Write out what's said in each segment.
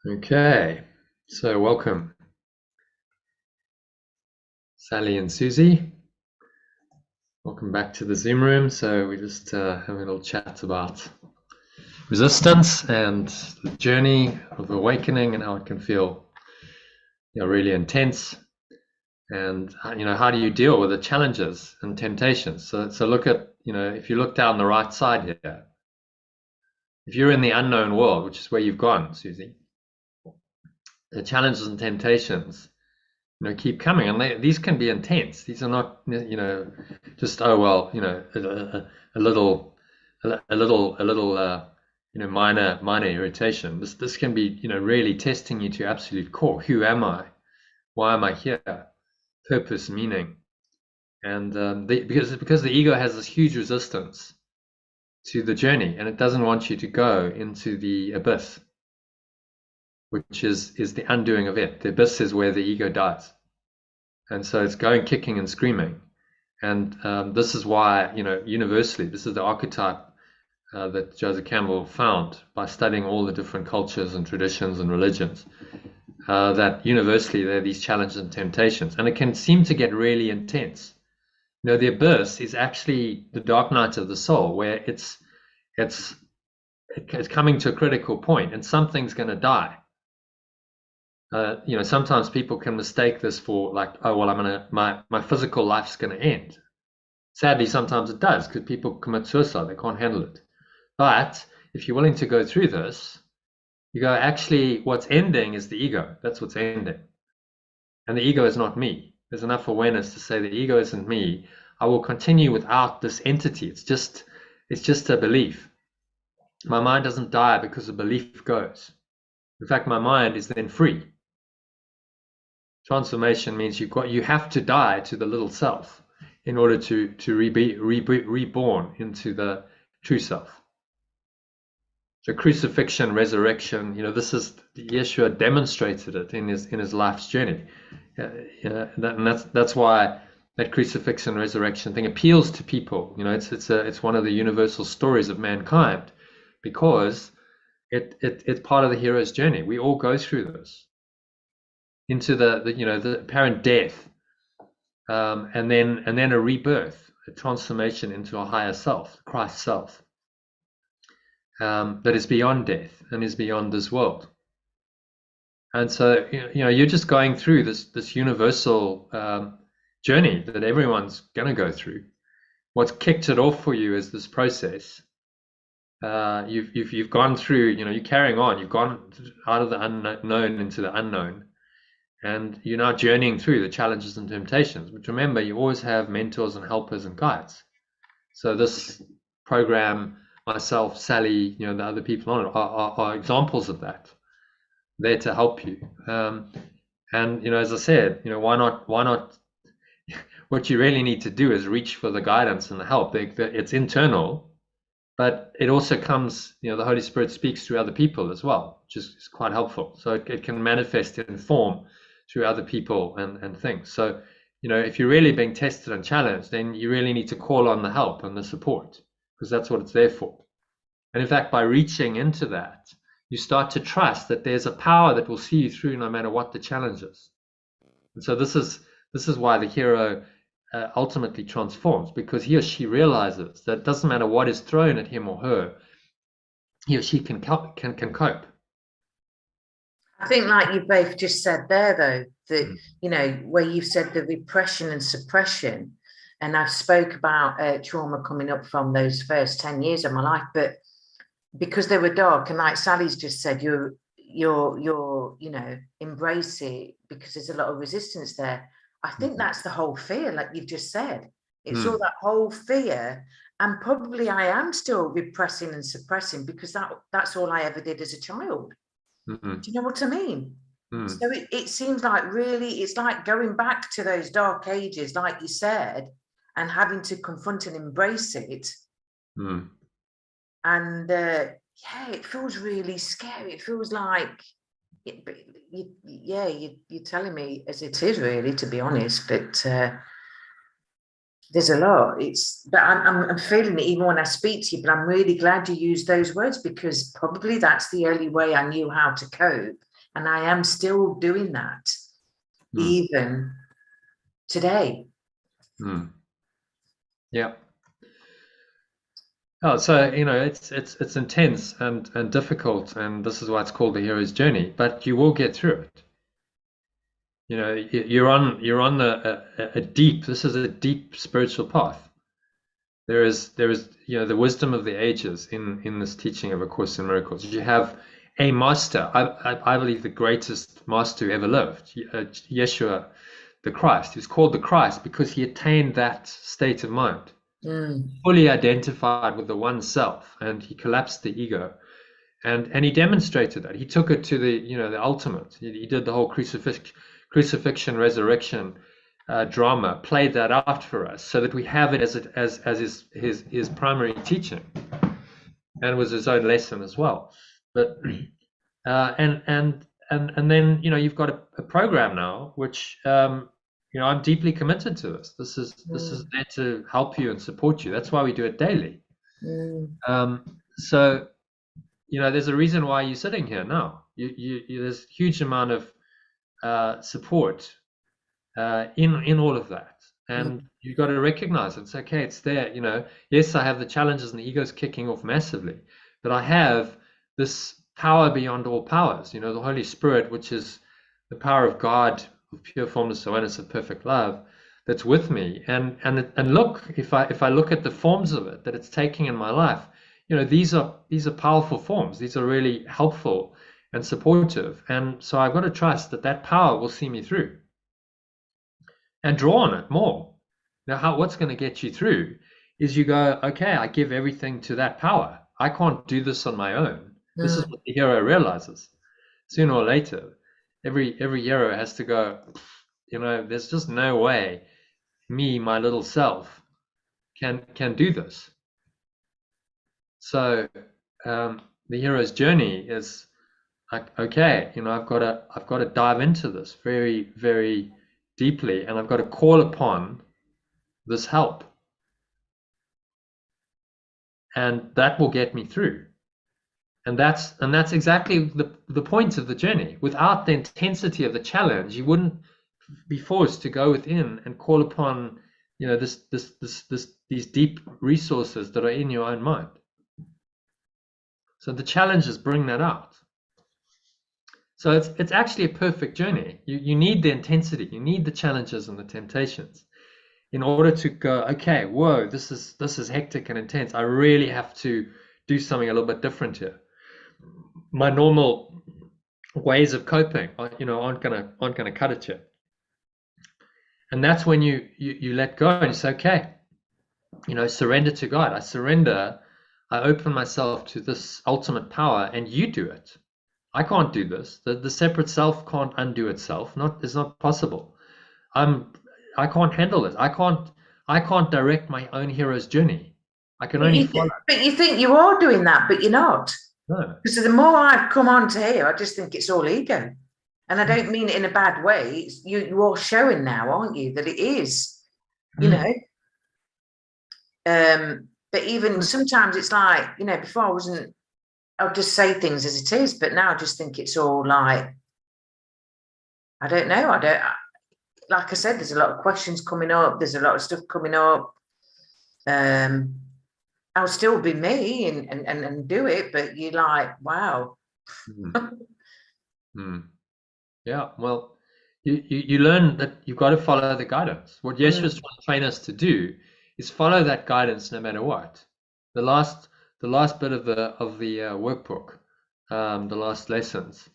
Okay, so welcome, Sally and Susie. Welcome back to the Zoom room. So we just having a little chat about resistance and the journey of awakening and how it can feel, really intense. And how do you deal with the challenges and temptations? So look at, if you look down the right side here, if you're in the unknown world, which is where you've gone, Susie, the challenges and temptations keep coming, and these can be intense. These are not just a little minor irritation. This can be really testing you to absolute core. Who am I? Why am I here? Purpose, meaning. And because the ego has this huge resistance to the journey, and it doesn't want you to go into the abyss, which is the undoing of it. The abyss is where the ego dies. And so it's going kicking and screaming. And this is why, universally, this is the archetype that Joseph Campbell found by studying all the different cultures and traditions and religions, that universally there are these challenges and temptations. And it can seem to get really intense. The abyss is actually the dark night of the soul, where it's coming to a critical point and something's going to die. Sometimes people can mistake this for like, oh, well, my physical life's going to end. Sadly, sometimes it does, because people commit suicide. They can't handle it. But if you're willing to go through this, you go, actually, what's ending is the ego. That's what's ending. And the ego is not me. There's enough awareness to say the ego isn't me. I will continue without this entity. It's just a belief. My mind doesn't die because the belief goes. In fact, my mind is then free. Transformation means you have to die to the little self in order to be reborn into the true self. So crucifixion, resurrection, this is Yeshua demonstrated it in his life's journey. That's why that crucifixion, resurrection thing appeals to people. It's one of the universal stories of mankind, because it's part of the hero's journey. We all go through this, into the apparent death, and then a rebirth, a transformation into a higher self, Christ self, that is beyond death and is beyond this world. And so you're just going through this universal journey that everyone's going to go through. What's kicked it off for you is this process. You've gone through, you're carrying on. You've gone out of the unknown into the unknown. And you're now journeying through the challenges and temptations. But remember, you always have mentors and helpers and guides. So this program, myself, Sally, the other people on it are examples of that. There to help you. And as I said, why not? What you really need to do is reach for the guidance and the help. It's internal, but it also comes. The Holy Spirit speaks through other people as well, which is quite helpful. So it can manifest in form through other people and things. So, if you're really being tested and challenged, then you really need to call on the help and the support, because that's what it's there for. And in fact, by reaching into that, you start to trust that there's a power that will see you through no matter what the challenge is. And so this is why the hero ultimately transforms, because he or she realizes that it doesn't matter what is thrown at him or her, he or she can cope. I think, like you both just said there, though, that, where you've said the repression and suppression, and I've spoke about trauma coming up from those first 10 years of my life, but because they were dark, and like Sally's just said, you're embrace it because there's a lot of resistance there. I think that's the whole fear, like you've just said. It's all that whole fear, and probably I am still repressing and suppressing, because that's all I ever did as a child. Do you know what I mean? So it seems like really, it's like going back to those dark ages, like you said, and having to confront and embrace it. And it feels really scary. It feels like, you're telling me as it is, really, to be honest. But there's a lot. But I'm feeling it even when I speak to you. But I'm really glad you used those words, because probably that's the only way I knew how to cope. And I am still doing that, even today. Yeah. Oh, so it's intense and difficult, and this is why it's called the hero's journey. But you will get through it. You're on a deep. This is a deep spiritual path. There is the wisdom of the ages in this teaching of A Course in Miracles. You have a master. I believe the greatest master who ever lived, Yeshua, the Christ. He was called the Christ because he attained that state of mind. Fully identified with the one self, and he collapsed the ego, and he demonstrated that. He took it to the ultimate. He did the whole crucifixion, resurrection drama, played that out for us, so that we have it as his primary teaching, and was his own lesson as well. But and then you've got a program now, which I'm deeply committed to this. This is there to help you and support you. That's why we do it daily. So there's a reason why you're sitting here now. There's a huge amount of support in all of that, and you've got to recognize it's okay. It's there. Yes, I have the challenges and the ego's kicking off massively, but I have this power beyond all powers. The Holy Spirit, which is the power of God, of pure formless awareness of perfect love, that's with me. And look, if I look at the forms of it that it's taking in my life, these are powerful forms. These are really helpful and supportive. And so I've got to trust that power will see me through and draw on it more. Now, what's going to get you through is you go, okay, I give everything to that power. I can't do this on my own. This is what the hero realizes. Sooner or later, every hero has to go, there's just no way me, my little self, can do this. So the hero's journey is like, okay, I've got to dive into this very, very deeply, and I've got to call upon this help, and that will get me through. And that's exactly the point of the journey. Without the intensity of the challenge, you wouldn't be forced to go within and call upon these deep resources that are in your own mind. So the challenges bring that out. So it's actually a perfect journey. You need the intensity, you need the challenges and the temptations in order to go, okay, whoa, this is hectic and intense. I really have to do something a little bit different here. My normal ways of coping, aren't gonna cut it yet. And that's when you let go and you say, okay, surrender to God. I surrender. I open myself to this ultimate power, and you do it. I can't do this. The separate self can't undo itself. It's not possible. I can't handle this. I can't direct my own hero's journey. I can only follow. But you think you are doing that, but you're not. No. Because the more I've come on to here, I just think it's all ego. And I don't mean it in a bad way. You are showing now, aren't you, that it is, but even sometimes it's like, before I'll just say things as it is, but now I just think it's all like, I don't know. Like I said, there's a lot of questions coming up. There's a lot of stuff coming up. I'll still be me and do it, but you're like, wow. Yeah, well, you learn that you've got to follow the guidance. What Yeshua is trying to train us to do is follow that guidance no matter what. The last bit of the workbook, the last lessons.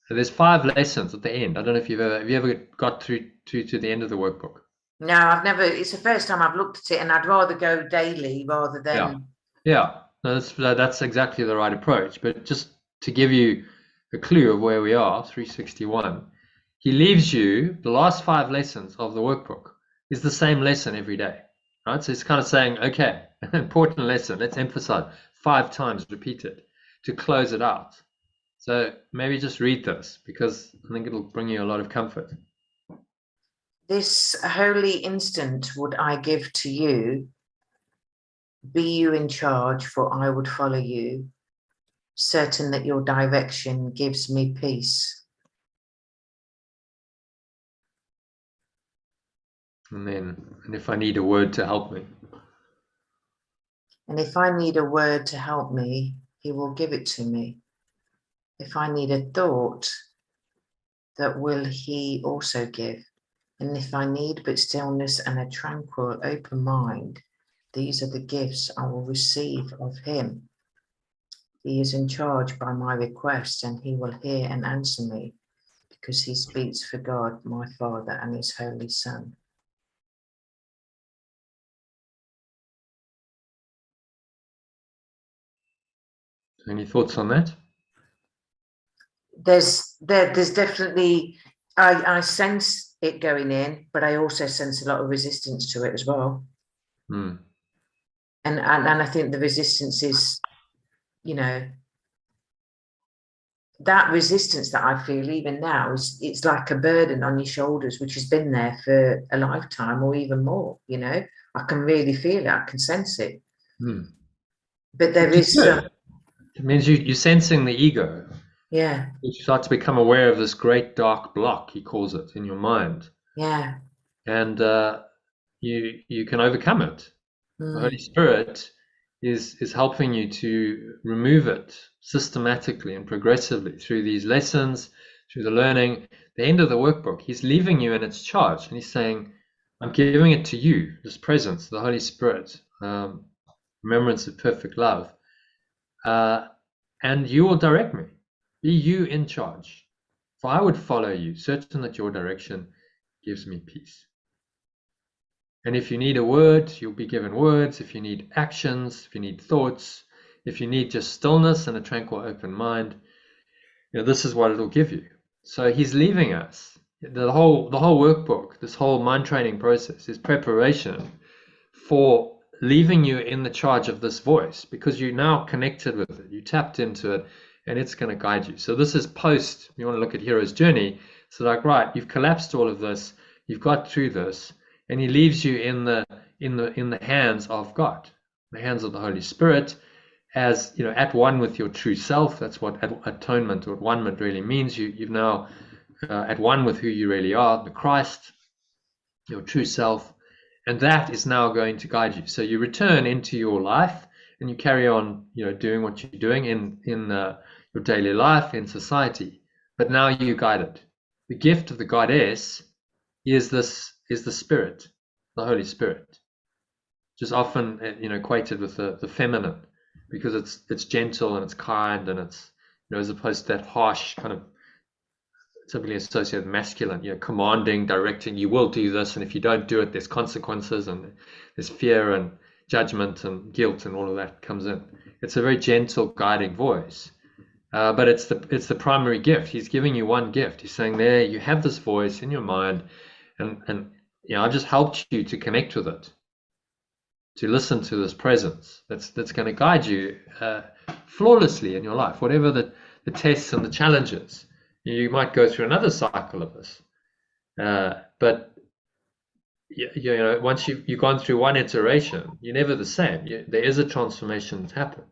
So there's 5 lessons at the end. I don't know if have you ever got through to the end of the workbook? No, I've never. It's the first time I've looked at it, and I'd rather go daily rather than. Yeah. No, that's exactly the right approach. But just to give you a clue of where we are, 361, he leaves you the last 5 lessons of the workbook is the same lesson every day, right? So it's kind of saying, okay, important lesson. Let's emphasize 5 times, repeat it to close it out. So maybe just read this because I think it'll bring you a lot of comfort. This holy instant would I give to you. Be you in charge, for I would follow you, certain that your direction gives me peace. And if I need a word to help me. And if I need a word to help me, he will give it to me. If I need a thought, that will he also give. And if I need but stillness and a tranquil, open mind, these are the gifts I will receive of him. He is in charge by my request, and he will hear and answer me, because he speaks for God, my Father, and his Holy Son. Any thoughts on that? There's definitely, I sense it going in, but I also sense a lot of resistance to it as well. Hmm. And I think the resistance is, you know, that resistance that I feel even now is, it's like a burden on your shoulders, which has been there for a lifetime or even more. You know, I can really feel it. I can sense it. Hmm. But there Which is is good. It means you're sensing the ego. yeah, You start to become aware of this great dark block, he calls it, in your mind, yeah, and you can overcome it. The Holy mm, Spirit is helping you to remove it systematically and progressively through these lessons, through the learning. The end of the workbook, he's leaving you in its charge, and he's saying, "I'm giving it to you, this presence, the Holy Spirit, remembrance of perfect love, and you will direct me. Be you in charge. For I would follow you, certain that your direction gives me peace." And if you need a word, you'll be given words. If you need actions, if you need thoughts, if you need just stillness and a tranquil, open mind, this is what it'll give you. So he's leaving us. The whole workbook, this whole mind training process is preparation for leaving you in the charge of this voice, because you're now connected with it. You tapped into it, and it's going to guide you. So this is post. You want to look at hero's journey. So like, right, you've collapsed all of this. You've got through this, and he leaves you in the hands of God, the hands of the Holy Spirit, as at one with your true self. That's what atonement or one-ment really means. You've now at one with who you really are, the Christ, your true self, and that is now going to guide you. So you return into your life, and you carry on, doing what you're doing in your daily life, in society. But now you're guided. The gift of the goddess is the Spirit, the Holy Spirit, just often equated with the feminine, because it's gentle and it's kind, and it's as opposed to that harsh kind of typically associated with masculine, commanding, directing. You will do this, and if you don't do it, there's consequences, and there's fear and judgment and guilt, and all of that comes in. It's a very gentle, guiding voice, but it's the primary gift. He's giving you one gift. He's saying, there, you have this voice in your mind, and I've just helped you to connect with it, to listen to this presence that's going to guide you flawlessly in your life, whatever the tests and the challenges. You might go through another cycle of this, but once you've gone through one iteration, you're never the same. There is a transformation that's happened,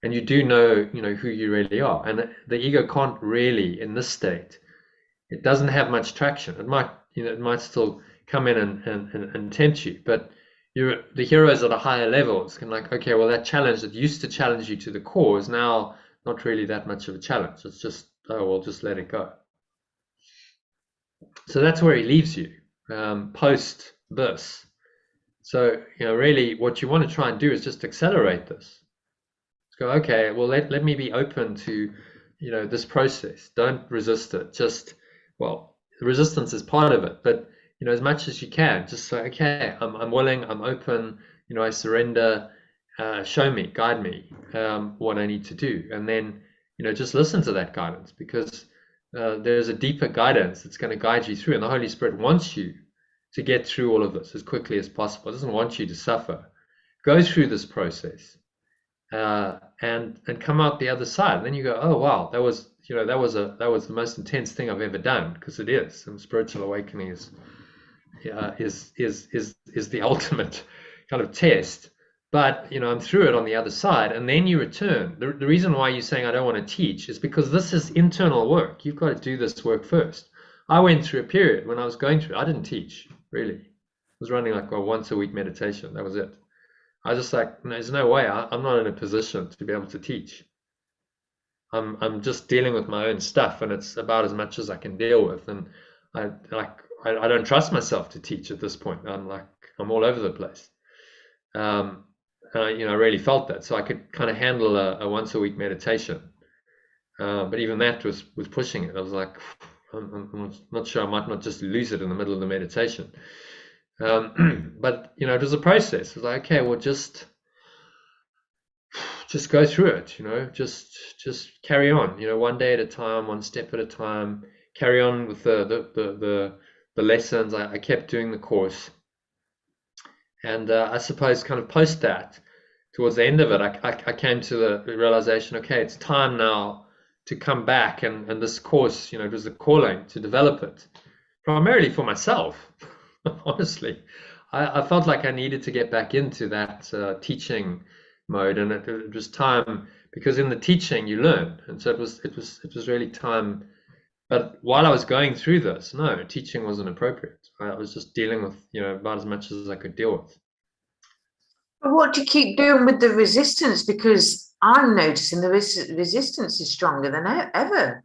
and you do know who you really are. And the ego can't really, in this state, it doesn't have much traction. It might still come in and tempt you, but the heroes at a higher level. It's kind of like, okay, well, that challenge that used to challenge you to the core is now not really that much of a challenge. It's just, oh, well, just let it go. So that's where he leaves you post this. So really, what you want to try and do is just accelerate this. Go, okay, well, let me be open to this process. Don't resist it. Just, well, the resistance is part of it, but as much as you can, just say, okay, I'm willing, I'm open, I surrender, show me, guide me what I need to do. And then, just listen to that guidance, because there's a deeper guidance that's going to guide you through. And the Holy Spirit wants you to get through all of this as quickly as possible. It doesn't want you to suffer. Go through this process and come out the other side. And then you go, oh, wow, that was the most intense thing I've ever done, because it is. And spiritual awakening is the ultimate kind of test. But I'm through it on the other side, and then you return. The reason why you're saying I don't want to teach is because this is internal work. You've got to do this work first. I went through a period when I was going through, I didn't teach. really. I was running like a once a week meditation. That was it. I was just like, there's no way. I'm not in a position to be able to teach. I'm just dealing with my own stuff, and it's about as much as I can deal with. And I don't trust myself to teach at this point. I'm all over the place. And I really felt that, so I could kind of handle a once a week meditation. But even that was pushing it. I was like, I'm not sure. I might not just lose it in the middle of the meditation. But it was a process. It was like, okay, well, just go through it. Just carry on. One day at a time, one step at a time. Carry on with the lessons. I kept doing the course, and I suppose kind of post that, towards the end of it, I came to the realization, okay, it's time now to come back, and this course, it was a calling to develop it, primarily for myself. Honestly, I felt like I needed to get back into that teaching mode, and it was time, because in the teaching you learn, and so it was really time. But while I was going through this, no, teaching wasn't appropriate. I was just dealing with about as much as I could deal with. But what do you keep doing with the resistance? Because I'm noticing the resistance is stronger than ever.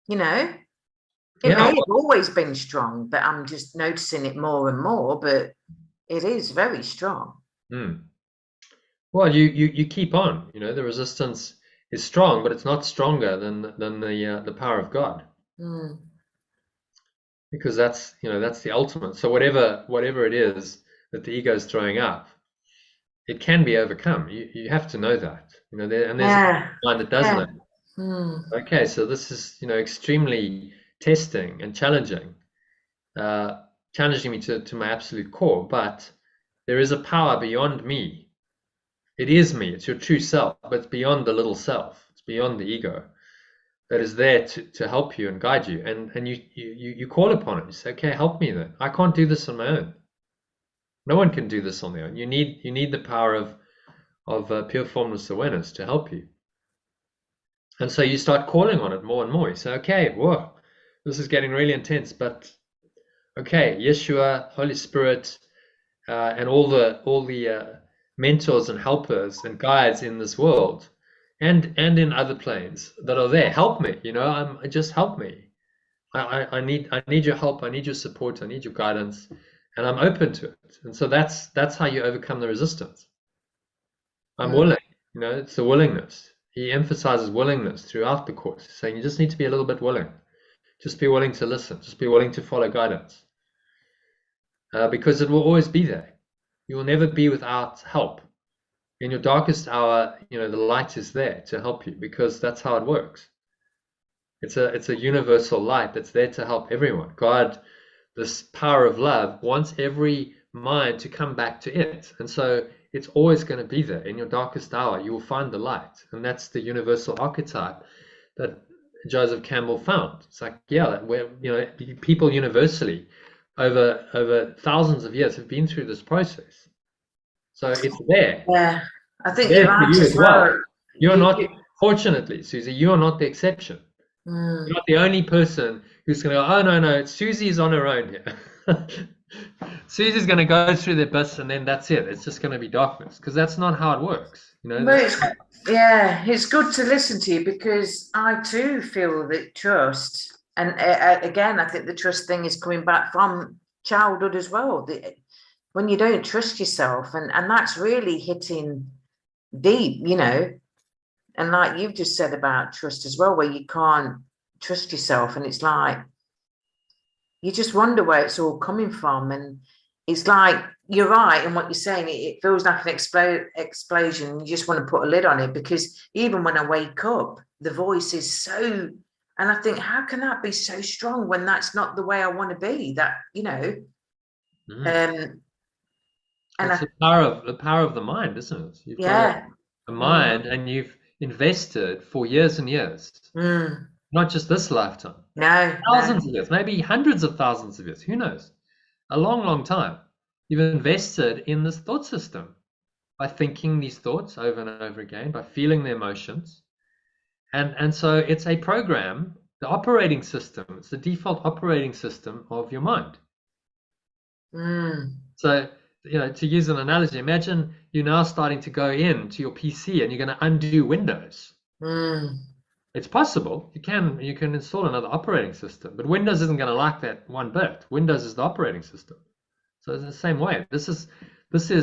It may have always been strong, but I'm just noticing it more and more. But it is very strong. Well, you keep on. The resistance is strong, but it's not stronger than the power of God. Because that's the ultimate. So whatever it is that the ego is throwing up, it can be overcome. You have to know that. And there's a mind that does know. Okay, so this is extremely testing and challenging me to my absolute core. But there is a power beyond me. It is me. It's your true self, but it's beyond the little self. It's beyond the ego, that is there to help you and guide you. And you call upon it. You say, okay, help me then. I can't do this on my own. No one can do this on their own. You need the power of pure formless awareness to help you. And so you start calling on it more and more. You say, okay, whoa, this is getting really intense, but okay, Yeshua, Holy Spirit, and all the mentors and helpers and guides in this world, and in other planes that are there, help me. Just help me. I need your help. I need your support. I need your guidance, and I'm open to it. And so that's how you overcome the resistance. I'm willing. It's the willingness. He emphasizes willingness throughout the course, saying you just need to be a little bit willing. Just be willing to listen. Just be willing to follow guidance, because it will always be there. You will never be without help. In your darkest hour, the light is there to help you, because that's how it works. It's a universal light that's there to help everyone. God, this power of love, wants every mind to come back to it. And so it's always going to be there. In your darkest hour, you will find the light. And that's the universal archetype that Joseph Campbell found. It's like, where people universally over thousands of years have been through this process. So it's there. Yeah, I think you're right as well. You're not, fortunately, Susie, you are not the exception. You're not the only person who's going to go, oh, no, Susie's on her own here. Susie's going to go through the abyss, and then that's it. It's just going to be darkness, because that's not how it works. But it's good to listen to you, because I too feel that trust, and again, I think the trust thing is coming back from childhood as well. When you don't trust yourself, and that's really hitting deep, and like you've just said about trust as well, where you can't trust yourself, and it's like you just wonder where it's all coming from. And it's like, you're right in what you're saying, it feels like an explosion. You just want to put a lid on it, because even when I wake up, the voice is so, and I think, how can that be so strong when that's not the way I want to be? That and it's the power of the mind, isn't it? You've got a mind, and you've invested for years and years, not just this lifetime. Thousands of years, maybe hundreds of thousands of years. Who knows? A long, long time. You've invested in this thought system by thinking these thoughts over and over again, by feeling the emotions, and so it's a program, the operating system. It's the default operating system of your mind. So, to use an analogy, imagine you're now starting to go into your PC and you're going to undo Windows. It's possible. You can install another operating system, but Windows isn't going to like that one bit. Windows is the operating system. So it's the same way. This is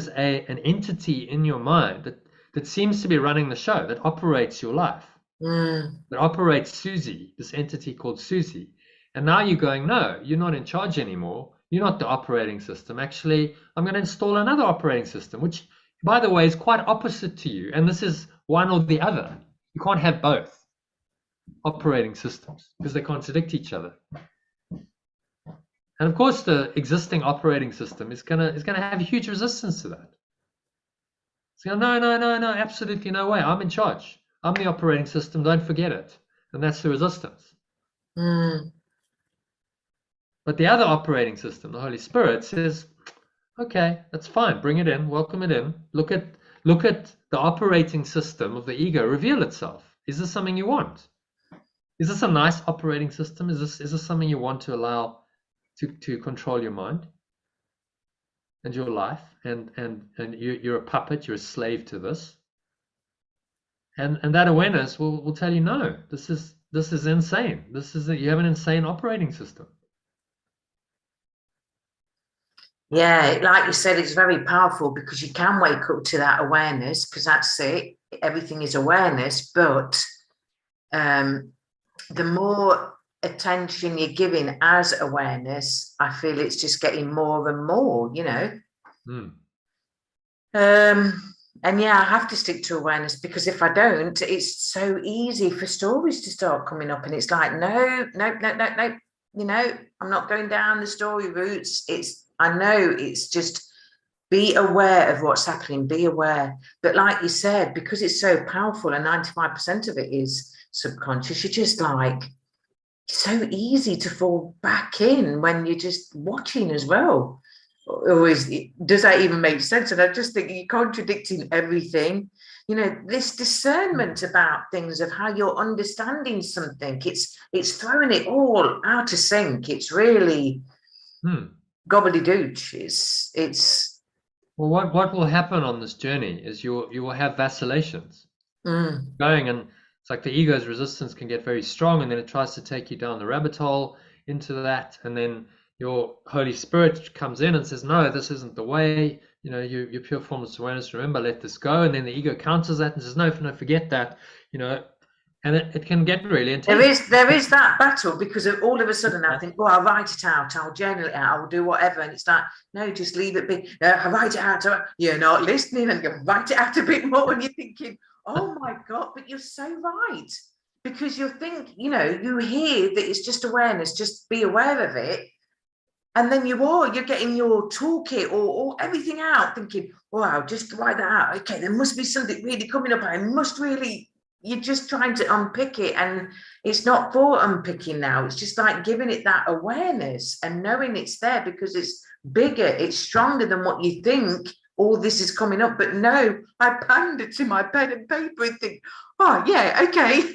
an entity in your mind that seems to be running the show, that operates your life, that operates Susie, this entity called Susie. And now you're going, no, you're not in charge anymore. You're not the operating system. Actually, I'm going to install another operating system, which, by the way, is quite opposite to you. And this is one or the other. You can't have both operating systems because they contradict each other. And of course, the existing operating system is gonna have a huge resistance to that. It's going, no, absolutely no way. I'm in charge. I'm the operating system. Don't forget it. And that's the resistance. But the other operating system, the Holy Spirit, says, okay, that's fine. Bring it in. Welcome it in. Look at the operating system of the ego reveal itself. Is this something you want? Is this a nice operating system? Is this something you want to allow to control your mind and your life? And you're a puppet. You're a slave to this. And that awareness will tell you, no, this is insane. You have an insane operating system. Yeah, like you said, it's very powerful because you can wake up to that awareness, because that's it. Everything is awareness, but the more attention you're giving as awareness, I feel it's just getting more and more, And yeah, I have to stick to awareness, because if I don't, it's so easy for stories to start coming up, and it's like, no, I'm not going down the story routes. I know it's just be aware of what's happening, be aware. But like you said, because it's so powerful and 95% of it is subconscious, you're just like, it's so easy to fall back in when you're just watching as well. Does that even make sense? And I just think you're contradicting everything. This discernment about things, of how you're understanding something, it's throwing it all out of sync. It's really gobbledygooch. It's well, what will happen on this journey is you will have vacillations going, and it's like the ego's resistance can get very strong, and then it tries to take you down the rabbit hole into that, and then your Holy Spirit comes in and says, no, this isn't the way. Your pure formless awareness, remember, let this go. And then the ego counters that and says, no, forget that. And it can get really intense. There is that battle, because all of a sudden I think, I'll write it out, I'll journal it out, I'll do whatever. And it's like, no, just leave it be. I'll write it out. You're not listening, and you write it out a bit more, and you're thinking, oh my God, but you're so right. Because you think, you hear that it's just awareness, just be aware of it. And then you're getting your toolkit or everything out, thinking, wow, just write that out. Okay, there must be something really coming up. You're just trying to unpick it, and it's not for unpicking now. It's just like giving it that awareness and knowing it's there, because it's bigger, it's stronger than what you think. All this is coming up, but no, I pander to my pen and paper and think, oh yeah, okay.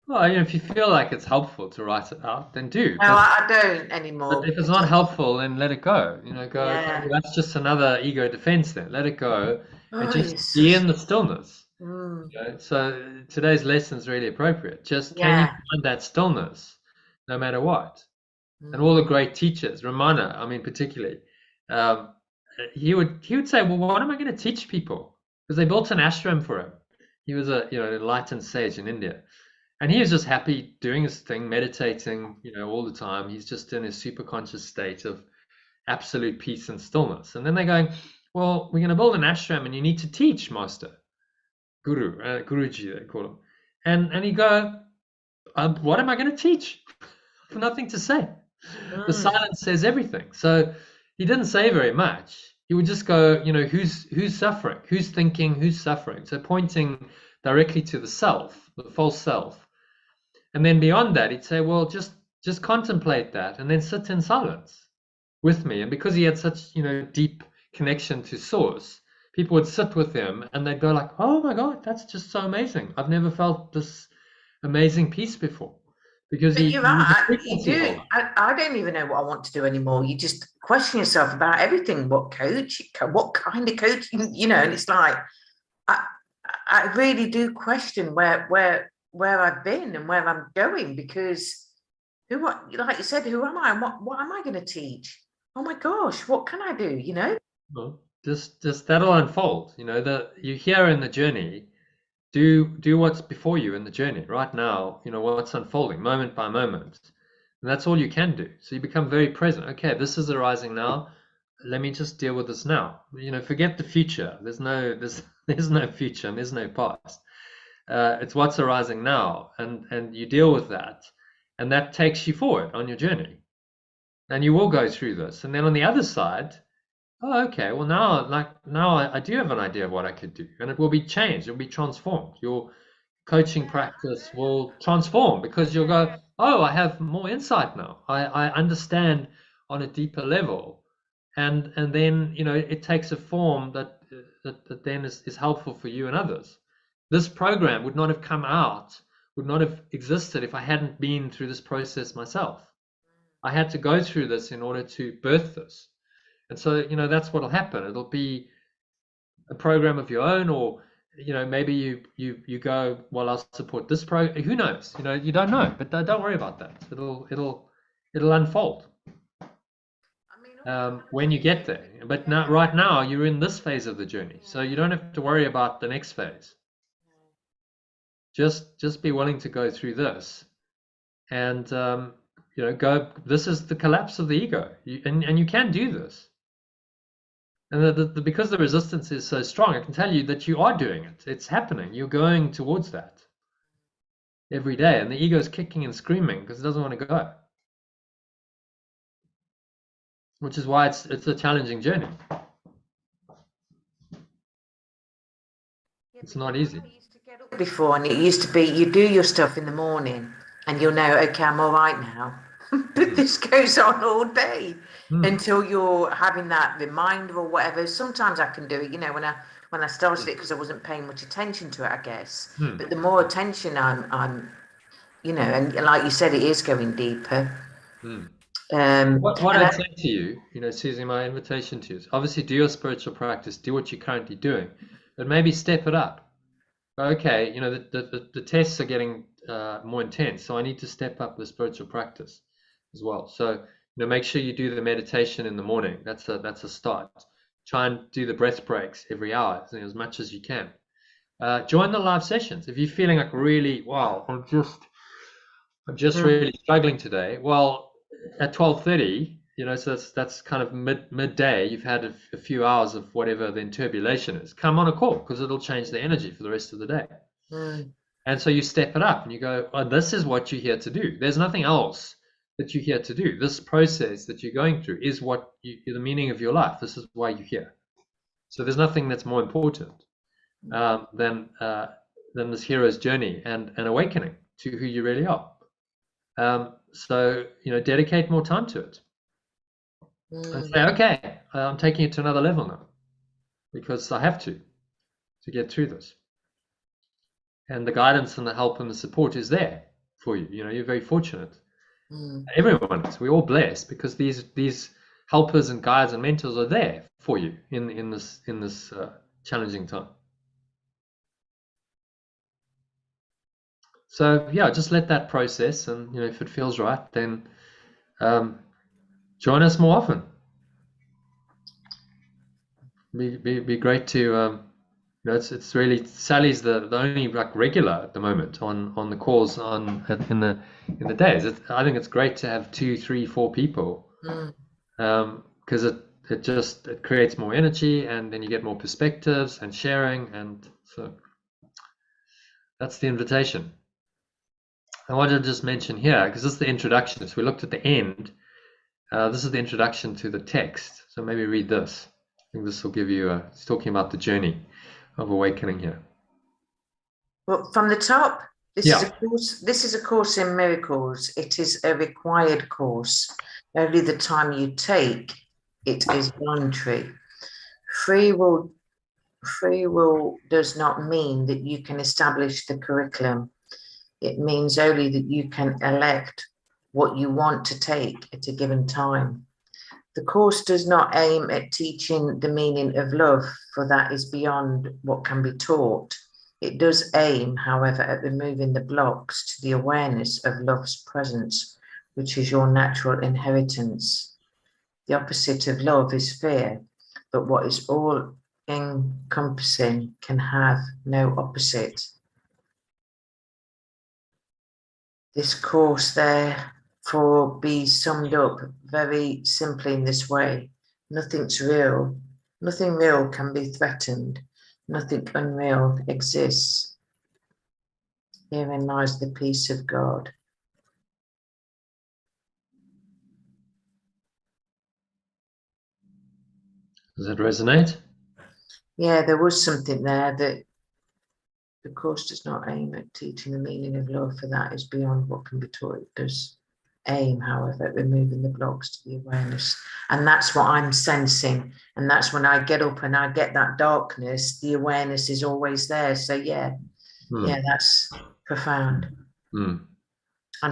Well, if you feel like it's helpful to write it out, then do. No, I don't anymore. But if it's not helpful, then let it go. Yeah. That's just another ego defense then. Let it go and just be in the stillness. So today's lesson is really appropriate. Just can you find that stillness no matter what? And all the great teachers, Ramana, particularly, he would say, well, what am I going to teach people? Because they built an ashram for him. He was an enlightened sage in India. And he was just happy doing his thing, meditating, all the time. He's just in his super conscious state of absolute peace and stillness. And then they're going, well, we're going to build an ashram and you need to teach, master. Guru, Guruji, they call him. And he go, what am I going to teach? Nothing to say. The silence says everything. So he didn't say very much. He would just go, who's suffering? Who's thinking? Who's suffering? So pointing directly to the self, the false self. And then beyond that, he'd say, well, just contemplate that and then sit in silence with me. And because he had such, deep connection to source, people would sit with him and they'd go like, oh my God, that's just so amazing. I've never felt this amazing peace before. because But you're the right, you frequency do. holds. I don't even know what I want to do anymore. You just question yourself about everything. What coach, what kind of coaching, and it's like, I, I really do question where I've been and where I'm going, because like you said, who am I and what am I going to teach? Oh my gosh, what can I do? Well, just that'll unfold. That you're here in the journey. Do what's before you in the journey right now. What's unfolding moment by moment, and that's all you can do. So you become very present. Okay, this is arising now. Let me just deal with this now. Forget the future. There's no future and there's no past. It's what's arising now, and you deal with that, and that takes you forward on your journey. And you will go through this, and then on the other side, oh, okay, well now I do have an idea of what I could do, and it will be changed. It will be transformed. Your coaching practice will transform because you'll go, oh, I have more insight now. I understand on a deeper level, and then it takes a form that then is helpful for you and others. This program would not have come out, would not have existed if I hadn't been through this process myself. I had to go through this in order to birth this. And so, that's what'll happen. It'll be a program of your own, or maybe you go, well, I'll support this program. Who knows? You don't know, but don't worry about that. It'll unfold I mean, when you get there. But now, right now, you're in this phase of the journey, so you don't have to worry about the next phase. Just be willing to go through this, and go. This is the collapse of the ego, and you can do this. And because the resistance is so strong, I can tell you that you are doing it. It's happening. You're going towards that every day, and the ego is kicking and screaming because it doesn't want to go. Which is why it's a challenging journey. It's not easy. I used to get up before, and it used to be you do your stuff in the morning, and you'll know, okay, I'm all right now. But this goes on all day until you're having that reminder or whatever. Sometimes I can do it, when I started it, because I wasn't paying much attention to it, I guess. But the more attention I'm and like you said, it is going deeper. What I'd say to you, Susie, my invitation to you is obviously do your spiritual practice, do what you're currently doing, but maybe step it up. Okay, the tests are getting more intense, so I need to step up the spiritual practice as well. So make sure you do the meditation in the morning. That's a start. Try and do the breath breaks every hour as much as you can. Join the live sessions if you're feeling like really, wow, I'm just really struggling today. Well, at 12:30, so that's kind of midday. You've had a few hours of whatever the turbulation is. Come on a call because it'll change the energy for the rest of the day. And so you step it up and you go, oh, this is what you're here to do. There's nothing else that you're here to do. This process that you're going through is the meaning of your life. This is why you're here. So there's nothing that's more important than this hero's journey and awakening to who you really are. So dedicate more time to it and say, okay, I'm taking it to another level now because I have to get through this. And the guidance and the help and the support is there for you. You're very fortunate. Everyone is. We're all blessed because these helpers and guides and mentors are there for you in this challenging time. So yeah, just let that process, and if it feels right, then join us more often. Be great to it's really Sally's the only regular at the moment on the calls in the days. I think it's great to have 2, 3, 4 people because it creates more energy, and then you get more perspectives and sharing, and so that's the invitation. I wanted to just mention here, because this is the introduction. So we looked at the end. This is the introduction to the text. So maybe read this. I think this will give you it's talking about the journey of awakening here. Well, from the top, this is a course in miracles. It is a required course. Only the time you take it is voluntary. Free will does not mean that you can establish the curriculum. It means only that you can elect what you want to take at a given time. The course does not aim at teaching the meaning of love, for that is beyond what can be taught. It does aim, however, at removing the blocks to the awareness of love's presence, which is your natural inheritance. The opposite of love is fear, but what is all encompassing can have no opposite. This course, therefore, be summed up very simply in this way. Nothing's real. Nothing real can be threatened. Nothing unreal exists. Herein lies the peace of God. Does it resonate? Yeah, there was something there that the course does not aim at teaching the meaning of love, for that is beyond what can be taught. It does aim, however, at removing the blocks to the awareness. And that's what I'm sensing. And that's when I get up and I get that darkness, the awareness is always there. So yeah, that's profound. And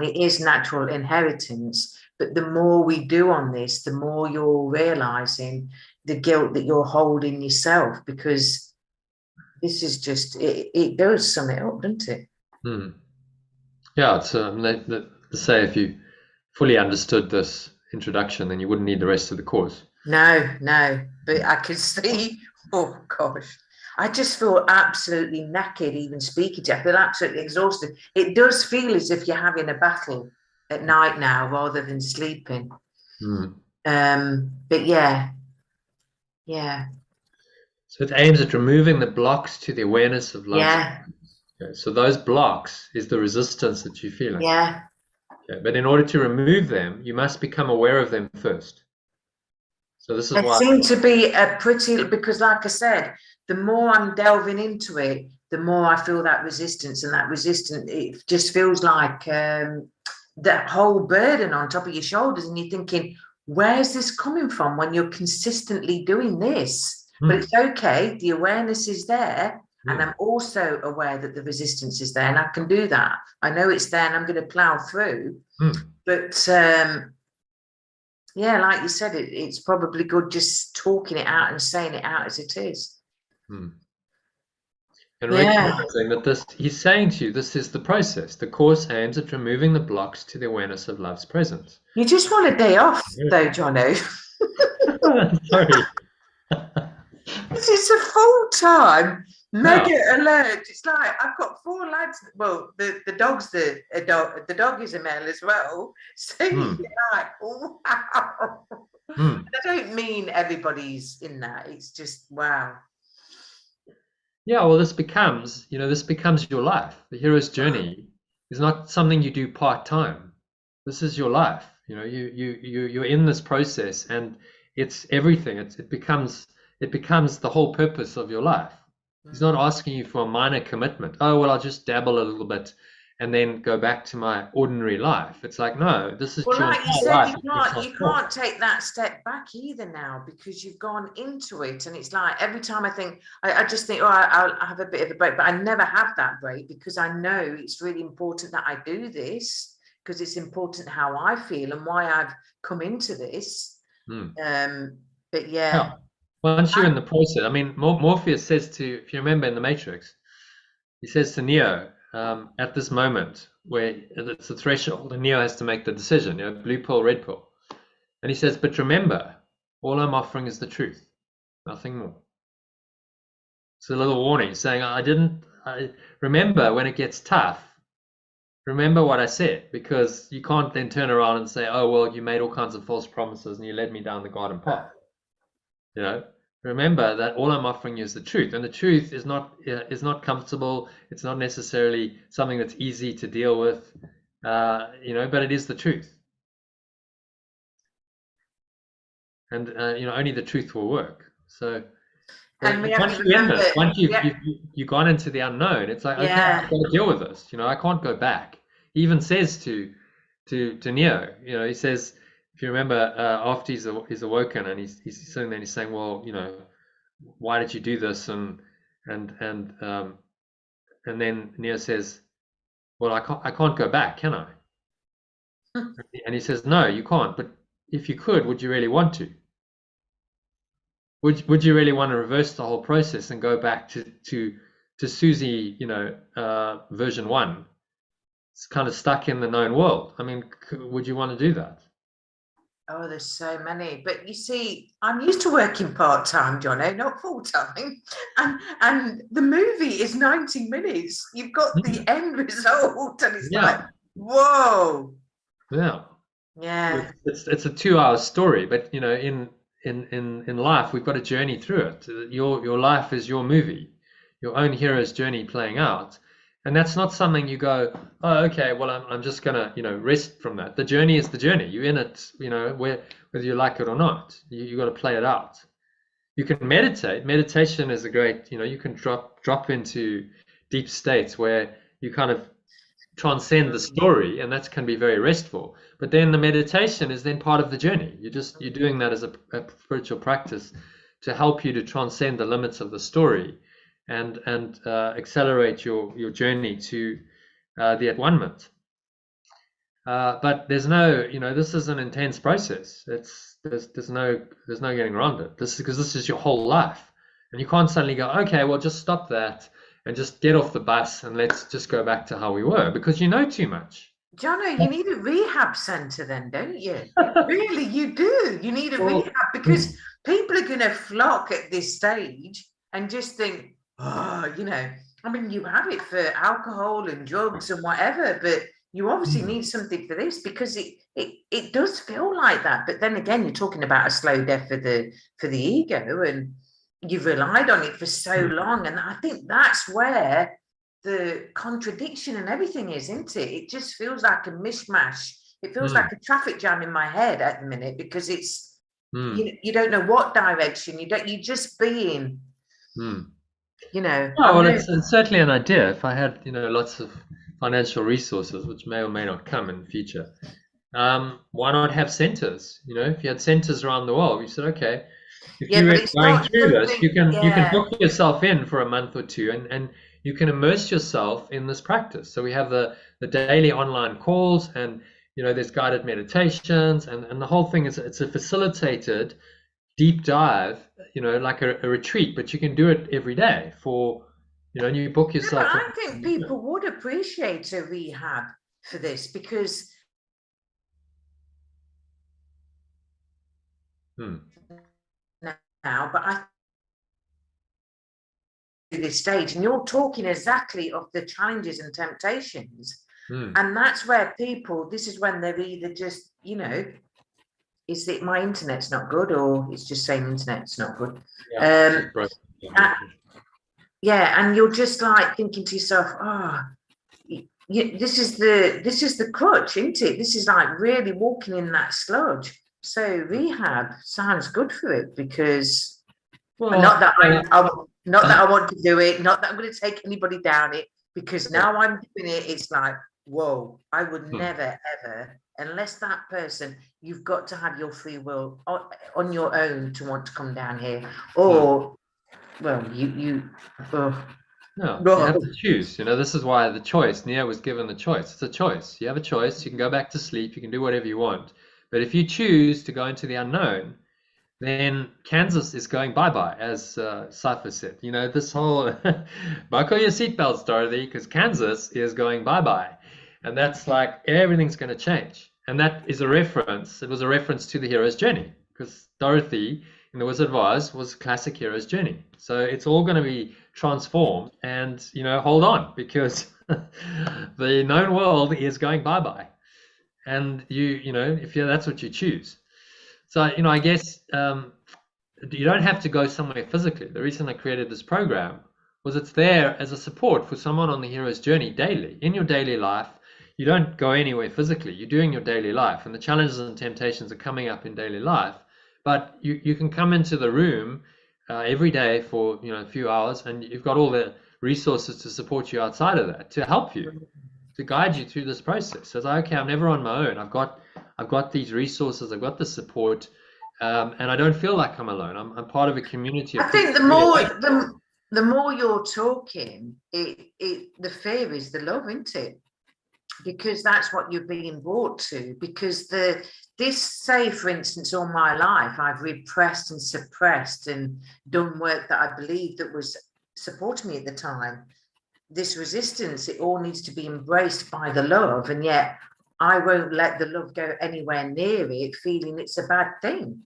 it is natural inheritance. But the more we do on this, the more you're realizing the guilt that you're holding yourself, because this is just, it does sum it up, doesn't it? Yeah, it's they say if you fully understood this introduction, then you wouldn't need the rest of the course. No, but I can see, oh gosh, I just feel absolutely knackered even speaking to you. I feel absolutely exhausted. It does feel as if you're having a battle at night now rather than sleeping. But yeah. So it aims at removing the blocks to the awareness of love. Yeah. Okay, so those blocks is the resistance that you're feeling. Yeah. Okay, but in order to remove them, you must become aware of them first. So this is why. It seemed to be a pretty, because like I said, the more I'm delving into it, the more I feel that resistance, and that resistance, it just feels like that whole burden on top of your shoulders, and you're thinking, where's this coming from when you're consistently doing this? But it's okay, the awareness is there, and I'm also aware that the resistance is there, and I can do that. I know it's there, and I'm going to plow through. But yeah, like you said, it's probably good just talking it out and saying it out as it is. And recognizing that this, he's saying to you, this is the process. The course aims at removing the blocks to the awareness of love's presence. You just want a day off, though, Jono. Sorry. It's a full-time mega alert. It's like I've got 4 lads. Well, the dog's the dog is a male as well. So you're like, wow. I don't mean everybody's in that. It's just wow. Yeah, well, this becomes your life. The hero's journey is not something you do part-time. This is your life. You know, you're in this process, and it's everything. It becomes the whole purpose of your life. He's not asking you for a minor commitment. Oh, well, I'll just dabble a little bit and then go back to my ordinary life. It's like, no, this is well, your like you said, life. You can't take that step back either now, because you've gone into it, and it's like every time I think, I just think, oh, I'll have a bit of a break, but I never have that break, because I know it's really important that I do this, because it's important how I feel and why I've come into this. But yeah. Once you're in the process, I mean, Morpheus says to, if you remember in the Matrix, he says to Neo, at this moment where it's a threshold and Neo has to make the decision, you know, blue pill, red pill. And he says, but remember, all I'm offering is the truth, nothing more. It's a little warning saying, I remember when it gets tough, remember what I said, because you can't then turn around and say, oh, well, you made all kinds of false promises and you led me down the garden path. You know, remember that all I'm offering you is the truth, and the truth is not comfortable. It's not necessarily something that's easy to deal with, you know, but it is the truth. And you know, only the truth will work. So and we have once to you're in remember, this, once you've gone into the unknown, it's like, okay, I've got to deal with this. You know, I can't go back. He even says to Neo, you know, he says, if you remember, after he's awoken and he's sitting there and he's saying, well, you know, why did you do this? And then Neo says, well, I can't go back, can I? And he says, no, you can't. But if you could, would you really want to? Would you really want to reverse the whole process and go back to Susie, version 1? It's kind of stuck in the known world. I mean, would you want to do that? Oh, there's so many. But you see, I'm used to working part-time, Jono, not full-time. And the movie is 90 minutes. You've got the end result, and it's like, whoa. Yeah. Yeah. It's a 2-hour story, but in life we've got a journey through it. Your life is your movie, your own hero's journey playing out. And that's not something you go, oh, okay, well, I'm just gonna, rest from that. The journey is the journey. You're in it, whether you like it or not. You got to play it out. You can meditate. Meditation is a great, you can drop into deep states where you kind of transcend the story, and that can be very restful. But then the meditation is then part of the journey. You're doing that as a spiritual practice to help you to transcend the limits of the story and accelerate your journey to the at-one-ment. But there's no, this is an intense process. There's no getting around it. This is your whole life, and you can't suddenly go, okay, well, just stop that and just get off the bus and let's just go back to how we were, because you know too much. Jono, you need a rehab centre then, don't you? Really, you do. You need a rehab, because people are going to flock at this stage and just think, oh, I mean, you have it for alcohol and drugs and whatever, but you obviously need something for this, because it does feel like that. But then again, you're talking about a slow death for the ego, and you've relied on it for so long. And I think that's where the contradiction and everything is, isn't it? It just feels like a mishmash. It feels like a traffic jam in my head at the minute, because it's you don't know what direction you're just being. Well, it's certainly an idea. If I had lots of financial resources, which may or may not come in the future, why not have centers? If you had centers around the world, you said, okay, if you're going through this, you can book yourself in for a month or two, and you can immerse yourself in this practice. So we have the daily online calls, and there's guided meditations, and the whole thing it's a facilitated deep dive, like a retreat, but you can do it every day and you book yourself. I think people would appreciate a rehab for this, because now, but I this stage, and you're talking exactly of the challenges and temptations, and that's where people, this is when they're either just, is it my internet's not good, or it's just saying internet's not good? And you're just like thinking to yourself, this is the crutch, isn't it? This is like really walking in that sludge. So rehab sounds good for it, because not that I want to do it, not that I'm going to take anybody down it, because now I'm doing it, it's like, whoa, I would never ever, unless that person, you've got to have your free will on your own to want to come down here, or well, you have to choose. This is why the choice, Nia was given the choice. It's a choice. You have a choice. You can go back to sleep, you can do whatever you want, but if you choose to go into the unknown, then Kansas is going bye-bye, as Cypher said. This whole buckle your seatbelts, Dorothy, because Kansas is going bye-bye. And that's like, everything's going to change. And that is a reference. It was a reference to the hero's journey, because Dorothy in The Wizard of Oz was a classic hero's journey. So it's all going to be transformed, and, hold on, because the known world is going bye-bye. And if that's what you choose. So, I guess you don't have to go somewhere physically. The reason I created this program was it's there as a support for someone on the hero's journey daily. In your daily life, you don't go anywhere physically. You're doing your daily life, and the challenges and temptations are coming up in daily life. But you can come into the room every day for a few hours, and you've got all the resources to support you outside of that, to help you, to guide you through this process. So it's like, okay, I'm never on my own. I've got these resources, I've got the support, and I don't feel like I'm alone. I'm part of a community. I think the more you're talking, the fear is the love, isn't it? because that's what you're being brought to. Because this, say, for instance, all my life, I've repressed and suppressed and done work that I believed that was supporting me at the time. This resistance, it all needs to be embraced by the love, and yet I won't let the love go anywhere near it, feeling it's a bad thing,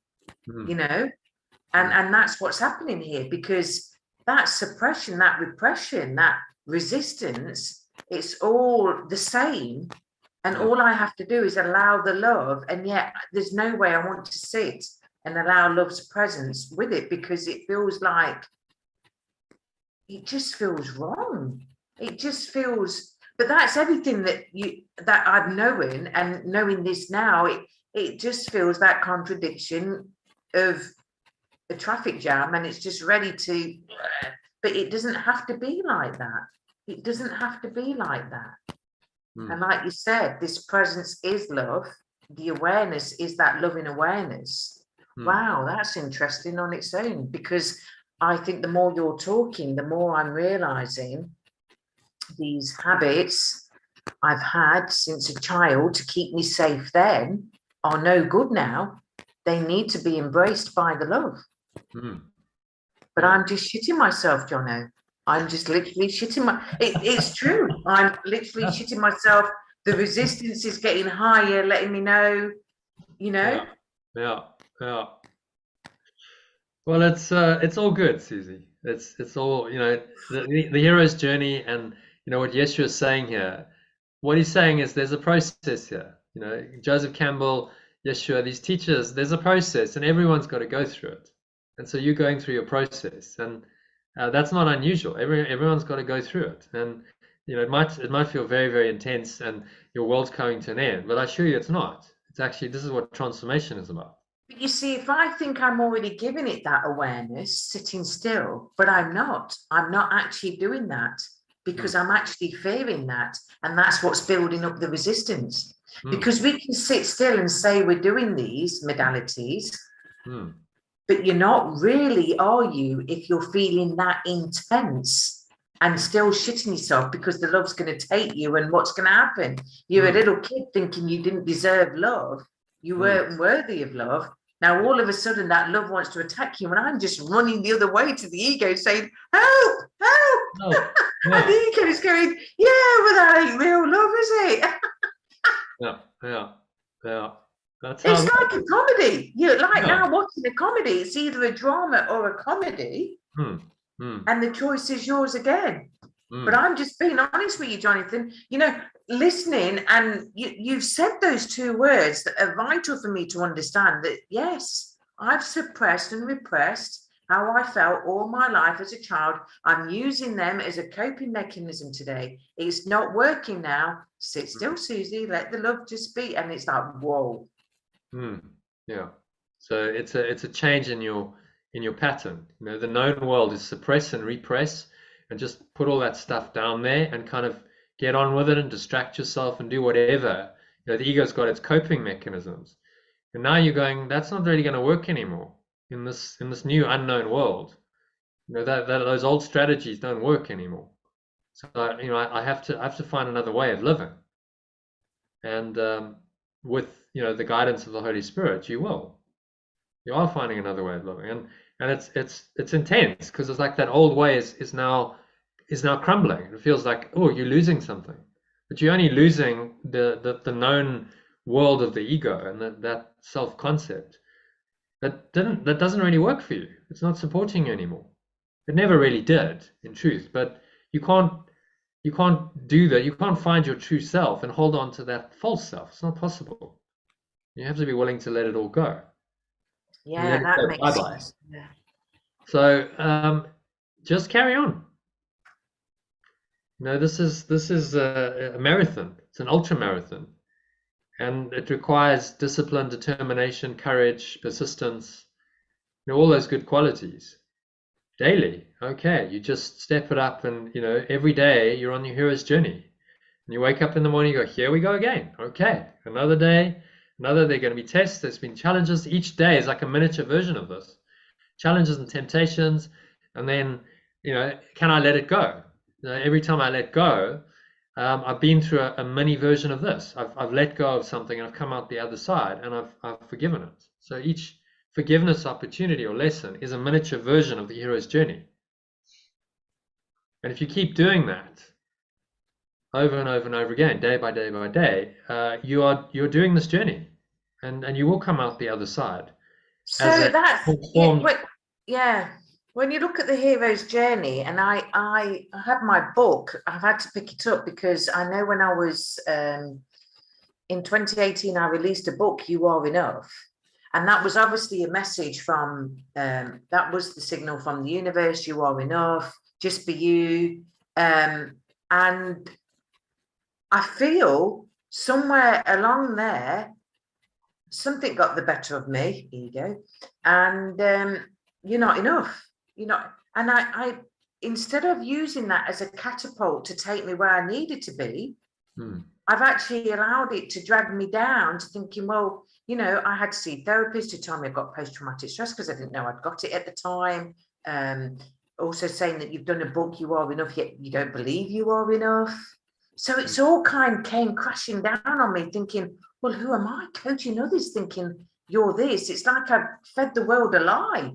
you know. And that's what's happening here, because that suppression, that repression, that resistance, it's all the same. And all I have to do is allow the love, and yet there's no way I want to sit and allow love's presence with it, because it feels like, it just feels wrong. It just feels, but that's everything that I've known, and knowing this now, it just feels that contradiction of a traffic jam, and it's just ready to, but it doesn't have to be like that. It doesn't have to be like that. And like you said, this presence is love. The awareness is that loving awareness. Wow, that's interesting on its own, because I think the more you're talking, the more I'm realizing these habits I've had since a child to keep me safe then are no good now. They need to be embraced by the love. But I'm just shitting myself, Jono. I'm just literally shitting it's true. I'm literally shitting myself. The resistance is getting higher, letting me know, you know. Yeah. Well, it's all good, Susie. It's all, you know, the hero's journey, and you know what Yeshua is saying here. What he's saying is there's a process here. You know, Joseph Campbell, Yeshua, these teachers, there's a process, and everyone's got to go through it. And so you're going through your process, and that's not unusual. Everyone's got to go through it, and you know, it might feel very, very intense, and your world's coming to an end. But I assure you, it's not. It's actually, this is what transformation is about. But you see, if I think I'm already giving it that awareness, sitting still, but I'm not actually doing that, because I'm actually fearing that. And that's what's building up the resistance. Because we can sit still and say we're doing these modalities, but you're not really, are you, if you're feeling that intense and still shitting yourself because the love's going to take you, and what's going to happen? You're a little kid thinking you didn't deserve love. You weren't worthy of love. Now, all of a sudden, that love wants to attack you, and I'm just running the other way to the ego saying, help, help. Oh, and the ego is going, yeah, well, that ain't real love, is it? Yeah. That's it's like a comedy. You're like now watching a comedy. It's either a drama or a comedy. And the choice is yours again. But I'm just being honest with you, Jonathan. You know, listening, and you've said those two words that are vital for me to understand that, yes, I've suppressed and repressed how I felt all my life as a child. I'm using them as a coping mechanism today. It's not working now. Sit still, Susie. Let the love just be. And it's like, whoa. Yeah. So it's a change in your pattern. You know, the known world is suppress and repress, and just put all that stuff down there and kind of get on with it and distract yourself and do whatever. You know, the ego's got its coping mechanisms, and now you're going, that's not really going to work anymore in this new unknown world. You know, that those old strategies don't work anymore. So you know, I have to find another way of living, and with, you know, the guidance of the Holy Spirit, you are finding another way of living, and it's intense, because it's like that old way is now crumbling. It feels like, oh, you're losing something, but you're only losing the known world of the ego, and that self concept that doesn't really work for you. It's not supporting you anymore. It never really did, in truth. But you can't do that. You can't find your true self and hold on to that false self. It's not possible. You have to be willing to let it all go. Yeah, that makes sense. Yeah. So just carry on. You know, this is a marathon. It's an ultra marathon, and it requires discipline, determination, courage, persistence. You know, all those good qualities daily. Okay, you just step it up, and you know, every day you're on your hero's journey. And you wake up in the morning, you go, here we go again. Okay, another day. There are going to be tests, there's been challenges. Each day is like a miniature version of this. Challenges and temptations. And then, you know, can I let it go? You know, every time I let go, I've been through a mini version of this. I've let go of something and I've come out the other side and I've forgiven it. So each forgiveness opportunity or lesson is a miniature version of the hero's journey. And if you keep doing that over and over and over again, day by day by day, you're doing this journey, and you will come out the other side So as a that's transformed. yeah. When you look at the hero's journey, and I have my book, I've had to pick it up because I know when I was in 2018, I released a book, You Are Enough. And that was obviously a message from, that was the signal from the universe, you are enough, just be you. And I feel somewhere along there, something got the better of me, ego, and you're not enough. You're not. And I, instead of using that as a catapult to take me where I needed to be, I've actually allowed it to drag me down to thinking, well, you know, I had to see therapists to tell me I've got post-traumatic stress because I didn't know I'd got it at the time. Also saying that you've done a book, You Are Enough, yet you don't believe you are enough. So it's all came crashing down on me thinking, well, who am I coaching others thinking you're this? It's like I've fed the world a lie.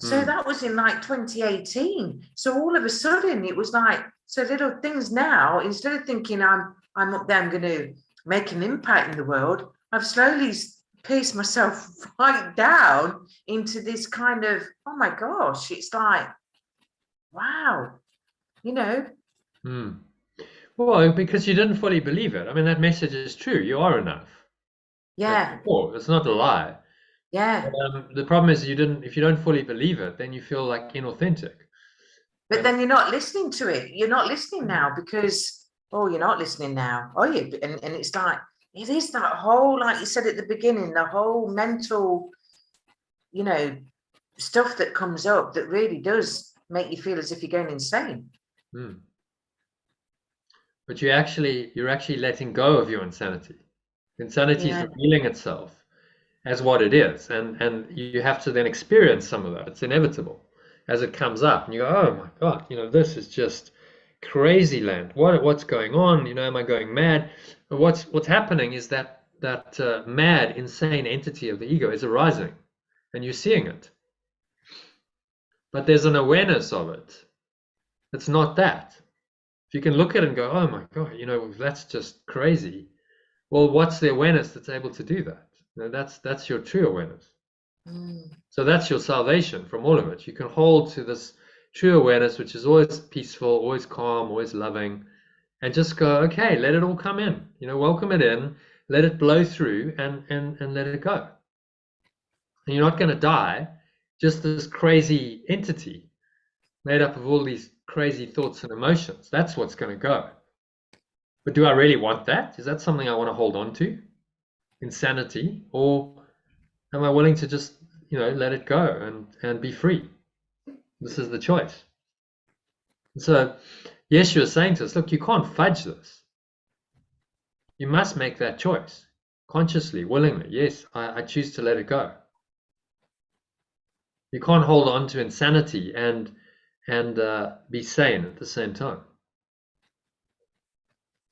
So that was in like 2018. So all of a sudden it was like, so little things now, instead of thinking I'm up there, I'm going to make an impact in the world, I've slowly pieced myself right down into this kind of, oh my gosh, it's like, wow, you know. Well, because you didn't fully believe it. I mean, that message is true. You are enough. Yeah. It's not a lie. Yeah. The problem is if you don't fully believe it, then you feel like inauthentic. But then you're not listening to it. You're not listening now because, oh, you're not listening now, are you? And it's like, it is that whole, like you said at the beginning, the whole mental, you know, stuff that comes up that really does make you feel as if you're going insane. But you're actually letting go of your insanity. Insanity is revealing itself as what it is, and you have to then experience some of that. It's inevitable as it comes up, and you go, oh my God, you know, this is just crazy land. What's going on? You know, am I going mad? But what's happening is that mad, insane entity of the ego is arising, and you're seeing it. But there's an awareness of it. It's not that. If you can look at it and go, oh my God, you know, that's just crazy. Well, what's the awareness that's able to do that? You know, that's your true awareness. So that's your salvation from all of it. You can hold to this true awareness, which is always peaceful, always calm, always loving, and just go, okay, let it all come in. You know, welcome it in, let it blow through, and let it go. And you're not going to die, just this crazy entity made up of all these crazy thoughts and emotions. That's what's going to go. But do I really want that? Is that something I want to hold on to? Insanity? Or am I willing to just, you know, let it go and be free? This is the choice. So, yes, you're saying to us, look, you can't fudge this. You must make that choice consciously, willingly. Yes, I choose to let it go. You can't hold on to insanity and be sane at the same time.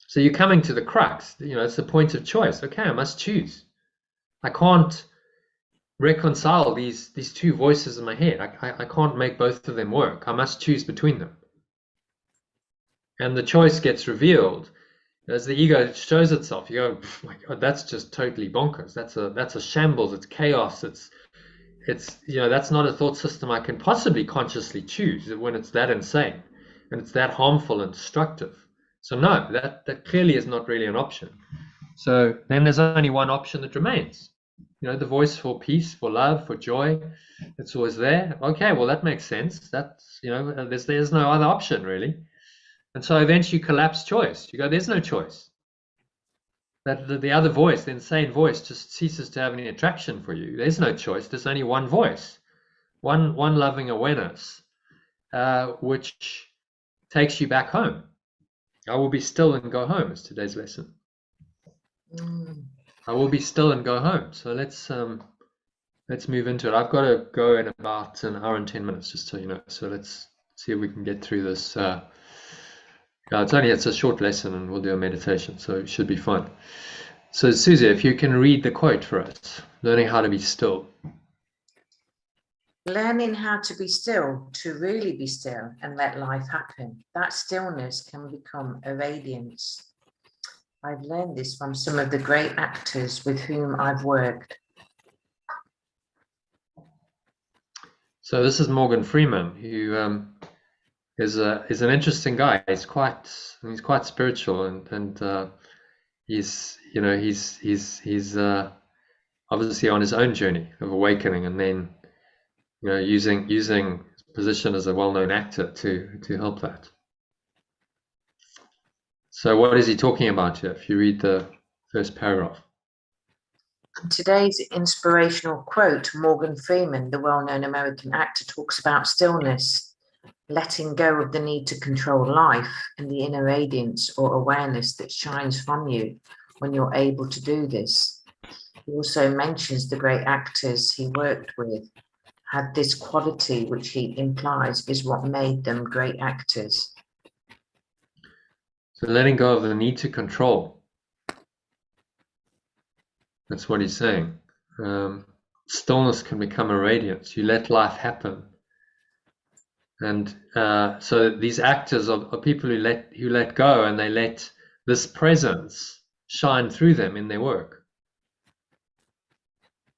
So you're coming to the crux. You know, it's the point of choice. Okay, I must choose. I can't reconcile these two voices in my head. I can't make both of them work. I must choose between them. And the choice gets revealed as the ego shows itself. You go, oh my God, that's just totally bonkers. That's a shambles. It's chaos. It's you know, that's not a thought system I can possibly consciously choose when it's that insane and it's that harmful and destructive. So no, that clearly is not really an option. So then there's only one option that remains. You know, the voice for peace, for love, for joy. It's always there. Okay, well, that makes sense. That's, you know, there's no other option really. And so eventually you collapse choice. You go, there's no choice. That the other voice, the insane voice, just ceases to have any attraction for you. There's no choice. There's only one voice, one loving awareness, which takes you back home. I will be still and go home is today's lesson. I will be still and go home. So let's move into it. I've got to go in about an hour and 10 minutes, just so you know. So let's see if we can get through this It's a short lesson, and we'll do a meditation, so it should be fun. So, Susie, if you can read the quote for us, learning how to be still. Learning how to be still, to really be still and let life happen. That stillness can become a radiance. I've learned this from some of the great actors with whom I've worked. So this is Morgan Freeman, who is an interesting guy. He's quite spiritual, and he's obviously on his own journey of awakening, and then using his position as a well-known actor to help that. So what is he talking about here? If you read the first paragraph. Today's inspirational quote, Morgan Freeman, the well-known American actor, talks about stillness, letting go of the need to control life and the inner radiance or awareness that shines from you when you're able to do this. He also mentions the great actors he worked with had this quality, which he implies is what made them great actors. So letting go of the need to control. That's what he's saying. Stillness can become a radiance. You let life happen. And so these actors are people who let go, and they let this presence shine through them in their work.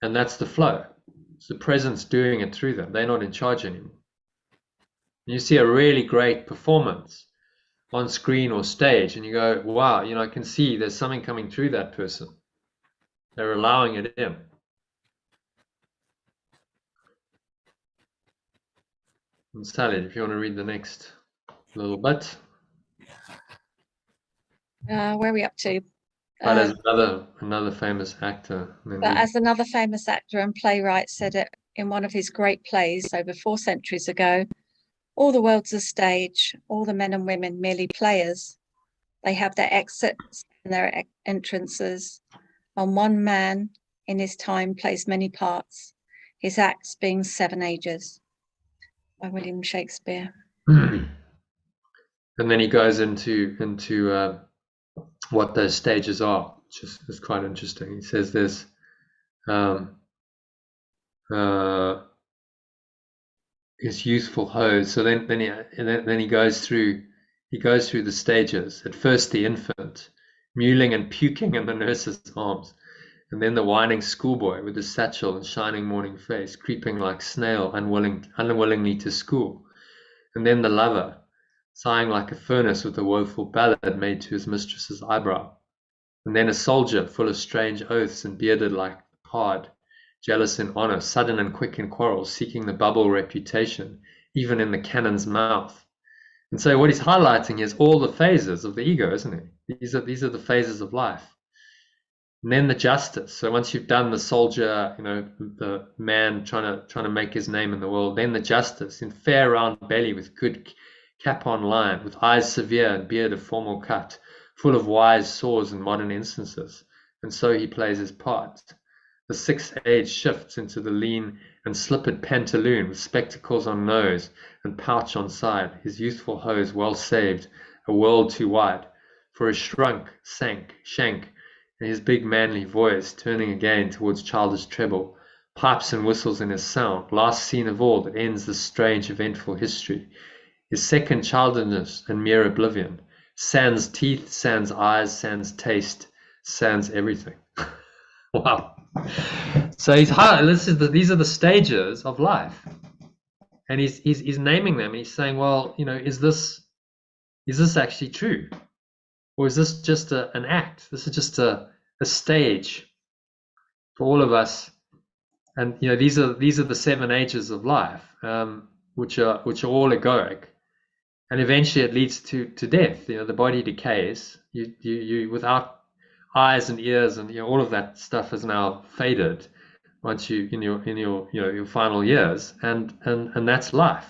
And that's the flow. It's the presence doing it through them. They're not in charge anymore. You see a really great performance on screen or stage, and you go, wow, I can see there's something coming through that person. They're allowing it in. And Sally, if you want to read the next little bit. Where are we up to? But as another famous actor. But as another famous actor and playwright said it in one of his great plays over 4 centuries ago, all the world's a stage, all the men and women merely players. They have their exits and their entrances. And one man in his time plays many parts, his acts being 7 ages. By William Shakespeare. And then he goes into what those stages are, which is quite interesting. He says there's his youthful hose. So then he goes through the stages. At first the infant, mewling and puking in the nurse's arms, and then the whining schoolboy with his satchel and shining morning face, creeping like snail, unwillingly to school, and then the lover, sighing like a furnace with a woeful ballad made to his mistress's eyebrow, and then a soldier full of strange oaths and bearded like pard, jealous in honor, sudden and quick in quarrels, seeking the bubble reputation, even in the cannon's mouth. And so what he's highlighting is all the phases of the ego, isn't it? These are the phases of life. And then the justice. So once you've done the soldier, the man trying to make his name in the world, then the justice in fair round belly with good cap on line, with eyes severe and beard of formal cut, full of wise saws and modern instances. And so he plays his part. The 6th age shifts into the lean and slippered pantaloon with spectacles on nose and pouch on side, his youthful hose well saved, a world too wide, for his shrunk, shank, and his big manly voice turning again towards childish treble, pipes and whistles in his sound, last scene of all that ends this strange eventful history, his second childishness and mere oblivion, sans teeth, sans eyes, sans taste, sans everything. Wow. So these are the stages of life, and he's naming them, and he's saying, well, is this actually true, or is this just an act? This is just a stage for all of us, and these are the 7 ages of life, which are all egoic, and eventually it leads to death. The body decays. You without eyes and ears and all of that stuff has now faded once you in your final years, and that's life.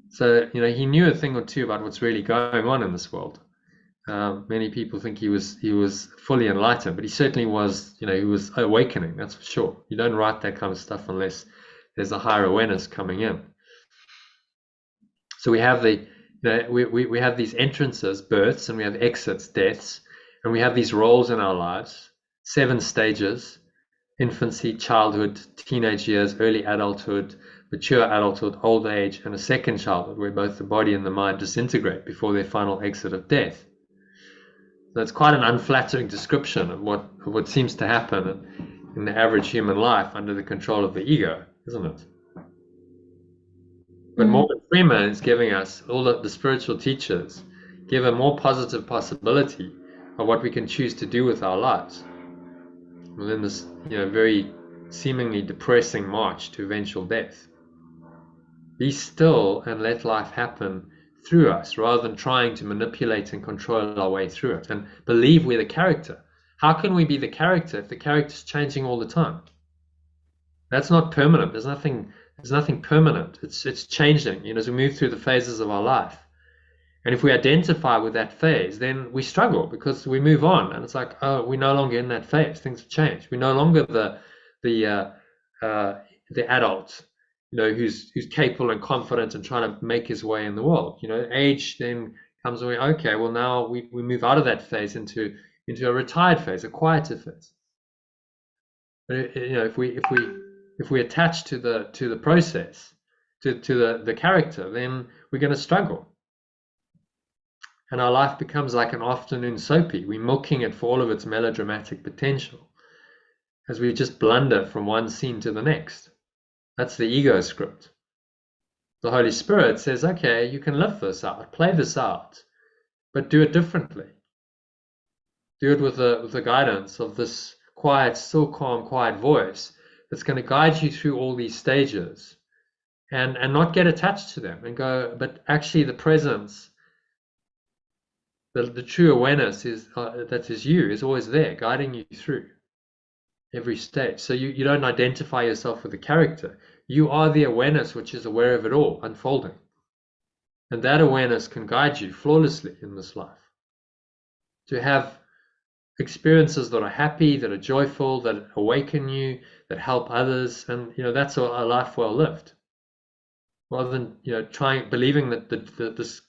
So he knew a thing or two about what's really going on in this world. Many people think he was fully enlightened, but he certainly was. He was awakening, that's for sure. You don't write that kind of stuff unless there's a higher awareness coming in. So we have the we have these entrances, births, and we have exits, deaths, and we have these roles in our lives, 7 stages: infancy, childhood, teenage years, early adulthood, mature adulthood, old age, and a second childhood, where both the body and the mind disintegrate before their final exit of death. So it's quite an unflattering description of what seems to happen in the average human life under the control of the ego, isn't it? But Morgan Freeman is giving us, all the spiritual teachers give a more positive possibility of what we can choose to do with our lives within this, very seemingly depressing march to eventual death. Be still and let life happen through us, rather than trying to manipulate and control our way through it, and believe we're the character. How can we be the character if the character's changing all the time? That's not permanent. There's nothing permanent. It's changing, as we move through the phases of our life. And if we identify with that phase, then we struggle, because we move on, and it's like, oh, we're no longer in that phase. Things have changed. We're no longer the adult, who's capable and confident and trying to make his way in the world. Age then comes away. Okay, well, now we move out of that phase into a retired phase, a quieter phase. But if we attach to the process, to the character, then we're going to struggle. And our life becomes like an afternoon soapy. We're milking it for all of its melodramatic potential as we just blunder from one scene to the next. That's the ego script. The Holy Spirit says, okay, you can live this out, play this out, but do it differently. Do it with the guidance of this quiet, still, calm, quiet voice that's going to guide you through all these stages, and not get attached to them and go, but actually the presence, the true awareness that is you, is always there, guiding you through every stage. So you don't identify yourself with the character. You are the awareness which is aware of it all unfolding. And that awareness can guide you flawlessly in this life to have experiences that are happy, that are joyful, that awaken you, that help others. And that's a life well lived, rather than believing that this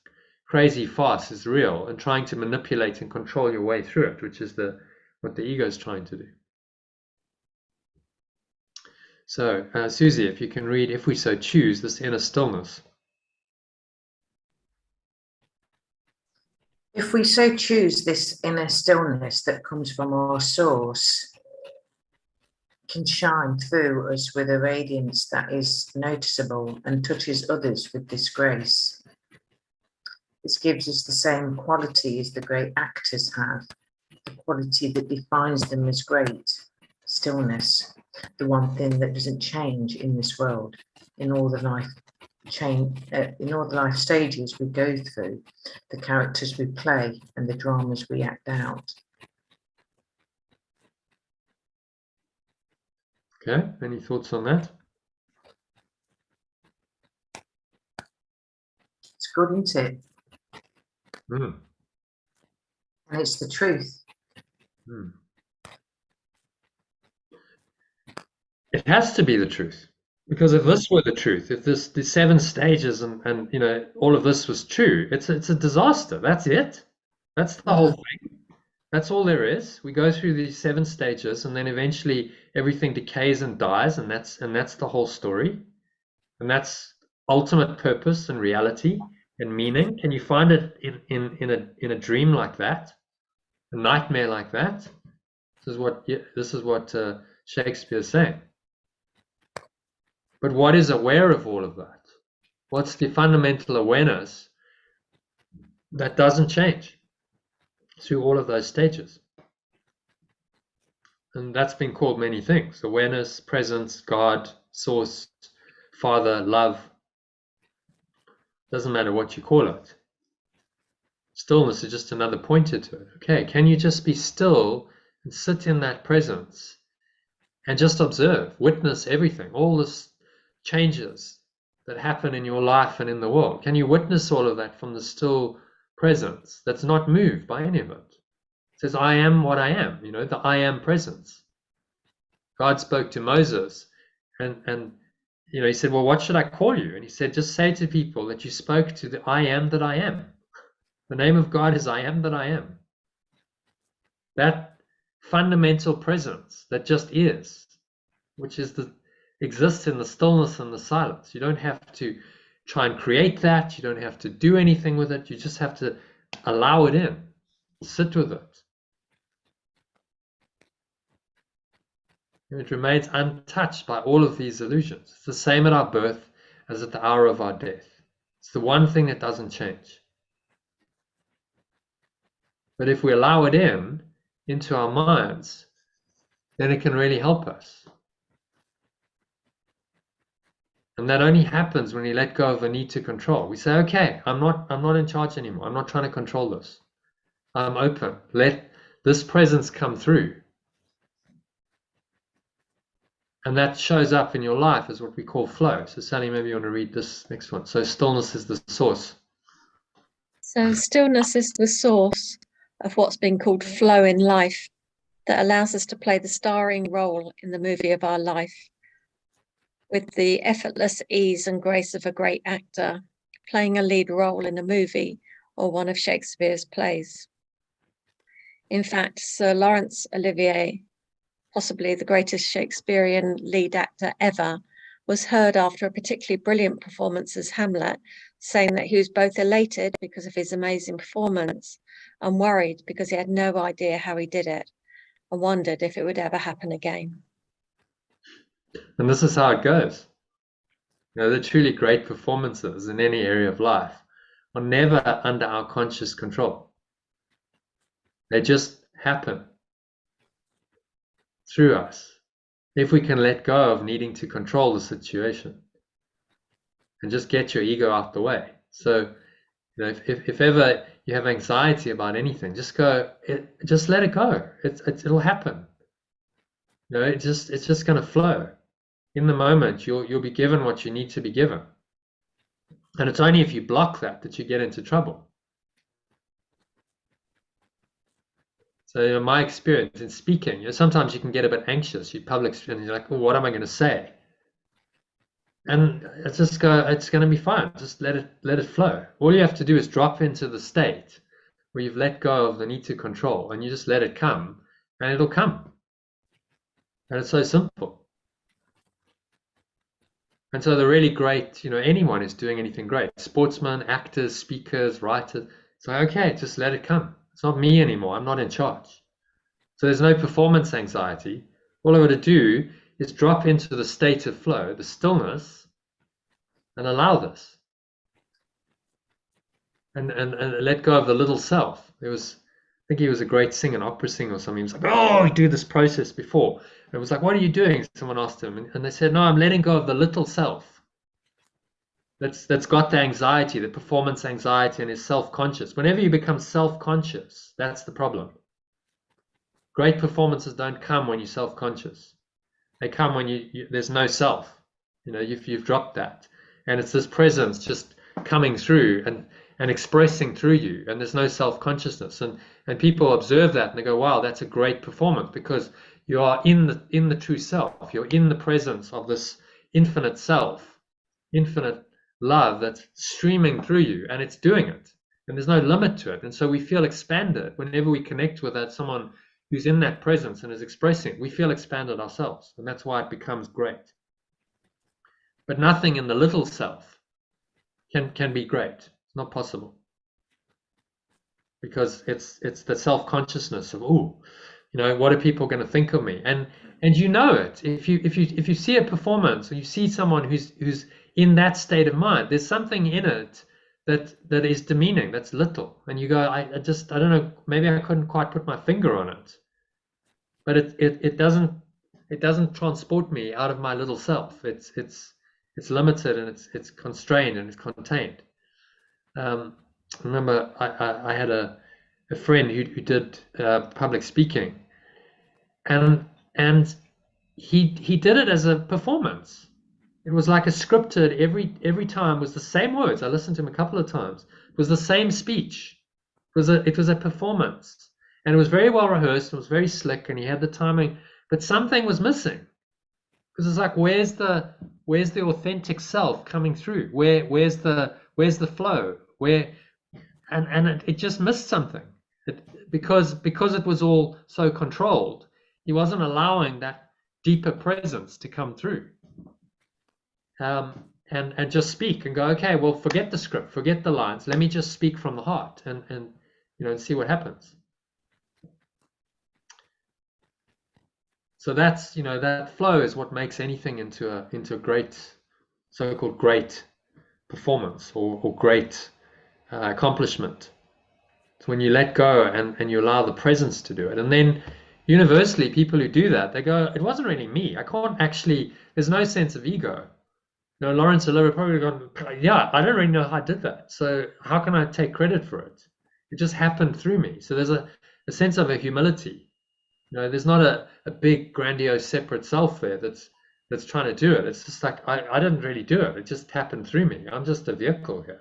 crazy farce is real and trying to manipulate and control your way through it, which is what the ego is trying to do. So, Susie, if you can read, if we so choose, this inner stillness. If we so choose, this inner stillness that comes from our source can shine through us with a radiance that is noticeable and touches others with this grace. This gives us the same quality as the great actors have, the quality that defines them as great: stillness, the one thing that doesn't change in this world. In all the life stages we go through, the characters we play and the dramas we act out. Okay, any thoughts on that? It's good, isn't it? Mm. And it's the truth. Mm. It has to be the truth, because if this were the truth, if the 7 stages and all of this was true, it's a disaster. That's it. That's the whole thing. That's all there is. We go through these 7 stages, and then eventually everything decays and dies, and that's the whole story. And that's ultimate purpose and reality and meaning. Can you find it in a dream like that, a nightmare like that? This is what Shakespeare is saying. But what is aware of all of that? What's the fundamental awareness that doesn't change through all of those stages? And that's been called many things: awareness, presence, God, source, Father, love. Doesn't matter what you call it. Stillness is just another pointer to it. Okay, can you just be still and sit in that presence and just observe, witness everything, all this changes that happen in your life and in the world? Can you witness all of that from the still presence that's not moved by any of it? It says, I am what I am, the I am presence. God spoke to Moses and he said, well, what should I call you? And he said, just say to people that you spoke to the I am that I am. The name of God is I am that I am. That fundamental presence that just is, which exists in the stillness and the silence. You don't have to try and create that. You don't have to do anything with it. You just have to allow it in, sit with it. It remains untouched by all of these illusions. It's the same at our birth as at the hour of our death. It's the one thing that doesn't change. But if we allow it into our minds, then it can really help us. And that only happens when we let go of the need to control. We say, okay, I'm not in charge anymore. I'm not trying to control this. I'm open. Let this presence come through. And that shows up in your life as what we call flow. So Sally, maybe you want to read this next one. So stillness is the source. So stillness is the source of what's been called flow in life that allows us to play the starring role in the movie of our life with the effortless ease and grace of a great actor playing a lead role in a movie or one of Shakespeare's plays. In fact, Sir Laurence Olivier, possibly the greatest Shakespearean lead actor ever, was heard after a particularly brilliant performance as Hamlet, saying that he was both elated because of his amazing performance and worried because he had no idea how he did it and wondered if it would ever happen again. And this is how it goes. The truly great performances in any area of life are never under our conscious control. They just happen through us if we can let go of needing to control the situation and just get your ego out the way. So if ever you have anxiety about anything, just let it go. It'll happen. It's just going to flow. In the moment, you'll be given what you need to be given, and it's only if you block that you get into trouble. So my experience in speaking, sometimes you can get a bit anxious. You public and you're like, oh, what am I going to say? And it's going to be fine. Just let it flow. All you have to do is drop into the state where you've let go of the need to control, and you just let it come, and it'll come. And it's so simple. And so the really great, anyone who's doing anything great, sportsmen, actors, speakers, writers, it's like, okay, just let it come. It's not me anymore. I'm not in charge. So there's no performance anxiety. All I've got to do is drop into the state of flow, the stillness, and allow this. And let go of the little self. I think he was a great singer, an opera singer or something. He was like, oh, you do this process before. And it was like, what are you doing? Someone asked him. And they said, no, I'm letting go of the little self. That's got the anxiety, the performance anxiety, and is self-conscious. Whenever you become self-conscious, that's the problem. Great performances don't come when you're self-conscious. They come when there's no self. You've dropped that. And it's this presence just coming through and expressing through you, and there's no self-consciousness. And people observe that and they go, wow, that's a great performance, because you are in the true self. You're in the presence of this infinite self, infinite love that's streaming through you, and it's doing it, and there's no limit to it. And so we feel expanded whenever we connect with someone who's in that presence and is expressing. We feel expanded ourselves, and that's why it becomes great. But nothing in the little self can be great. It's not possible, because it's the self-consciousness of, what are people going to think of me? And it if you see a performance, or you see someone who's in that state of mind, there's something in it that is demeaning, that's little, and you go, I don't know, maybe I couldn't quite put my finger on it, but it doesn't transport me out of my little self. It's limited, and it's constrained, and it's contained. I remember I had a friend who did public speaking, and he did it as a performance. It was like a scripted, every time was the same words. I listened to him a couple of times. It was the same speech. It was a performance, and it was very well rehearsed. It was very slick, and he had the timing, but something was missing, Because it's like, where's the authentic self coming through? Where's the flow? And it just missed something. Because it was all so controlled, he wasn't allowing that deeper presence to come through. And just speak and go, okay, well, forget the script, forget the lines. Let me just speak from the heart and and see what happens. So that's, that flow is what makes anything into a great, so-called great performance or great accomplishment. It's when you let go and you allow the presence to do it. And then universally, people who do that, they go, it wasn't really me. I can't actually, there's no sense of ego. Lawrence Oliver probably gone, yeah, I don't really know how I did that. So how can I take credit for it? It just happened through me. So there's a sense of a humility. There's not a big grandiose separate self there that's trying to do it. It's just like, I didn't really do it. It just happened through me. I'm just a vehicle here.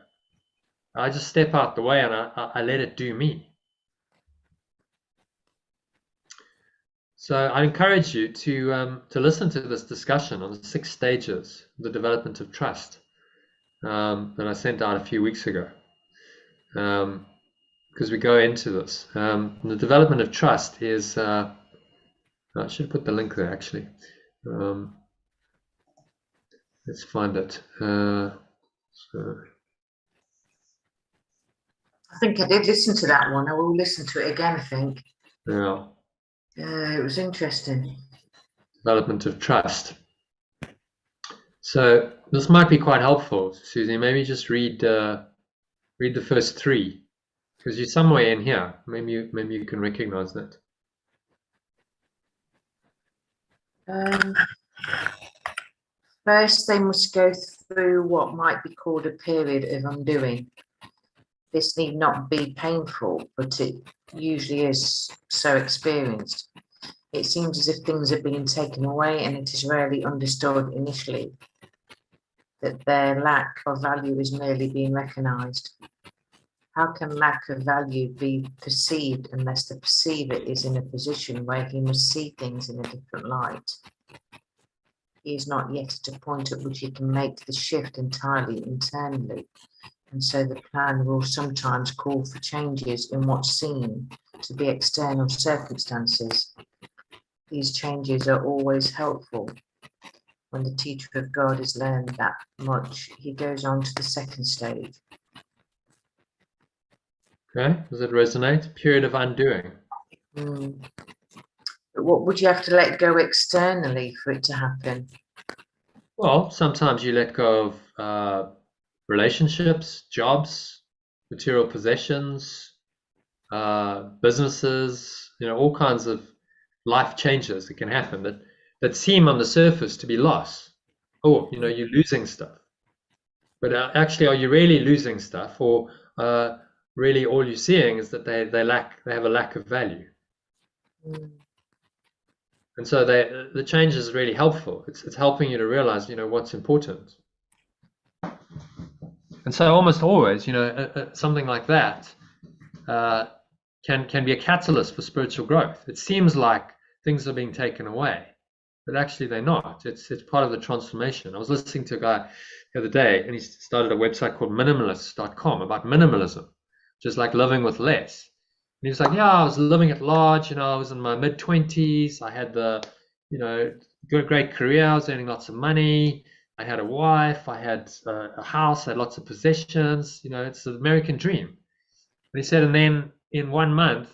I just step out the way and I let it do me. So I encourage you to listen to this discussion on the 6 stages of the development of trust that I sent out a few weeks ago, because we go into this. The development of trust is, I should put the link there actually. Let's find it. I think I did listen to that one. I will listen to it again, I think. Yeah. It was interesting. Development of trust. So this might be quite helpful, Susie. Maybe just read the first 3, because you're somewhere in here. Maybe you can recognize that. First, they must go through what might be called a period of undoing. This need not be painful, but it usually is so experienced. It seems as if things are being taken away, and it is rarely understood initially that their lack of value is merely being recognized. How can lack of value be perceived unless the perceiver is in a position where he must see things in a different light? He is not yet at a point at which he can make the shift entirely internally, and so the plan will sometimes call for changes in what's seen to be external circumstances. These changes are always helpful. When the teacher of God has learned that much, he goes on to the 2nd stage. Okay, does it resonate? Period of undoing. But what would you have to let go externally for it to happen? Well, sometimes you let go of relationships, jobs, material possessions, businesses, all kinds of life changes that can happen that seem on the surface to be loss. Oh, you're losing stuff. But actually, are you really losing stuff, or really all you're seeing is that they have a lack of value? And so the change is really helpful. It's helping you to realize, what's important. And so almost always, something like that can be a catalyst for spiritual growth. It seems like things are being taken away, but actually they're not. It's part of the transformation. I was listening to a guy the other day, and he started a website called minimalists.com about minimalism, just like living with less. And he was like, yeah, I was living at large, I was in my mid-20s. I had the, great career. I was earning lots of money. I had a wife. I had a house. I had lots of possessions. It's the American dream. And he said, and then in 1 month,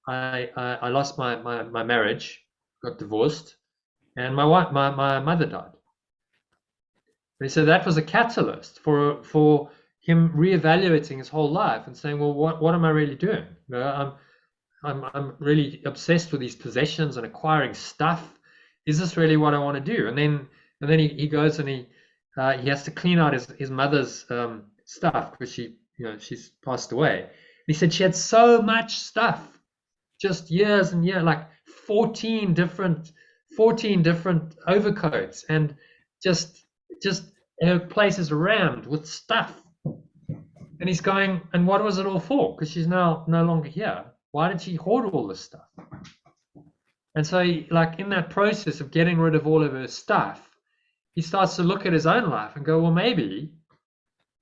I lost my marriage, got divorced, and my mother died. And he said that was a catalyst for him reevaluating his whole life and saying, well, what am I really doing? I'm really obsessed with these possessions and acquiring stuff. Is this really what I want to do? And then he goes and he has to clean out his mother's stuff because she's passed away. And he said she had so much stuff, just years and years, like 14 different overcoats, and just her place is rammed with stuff. And he's going, and what was it all for? Because she's now no longer here. Why did she hoard all this stuff? And so, like, in that process of getting rid of all of her stuff, he starts to look at his own life and go, well, maybe,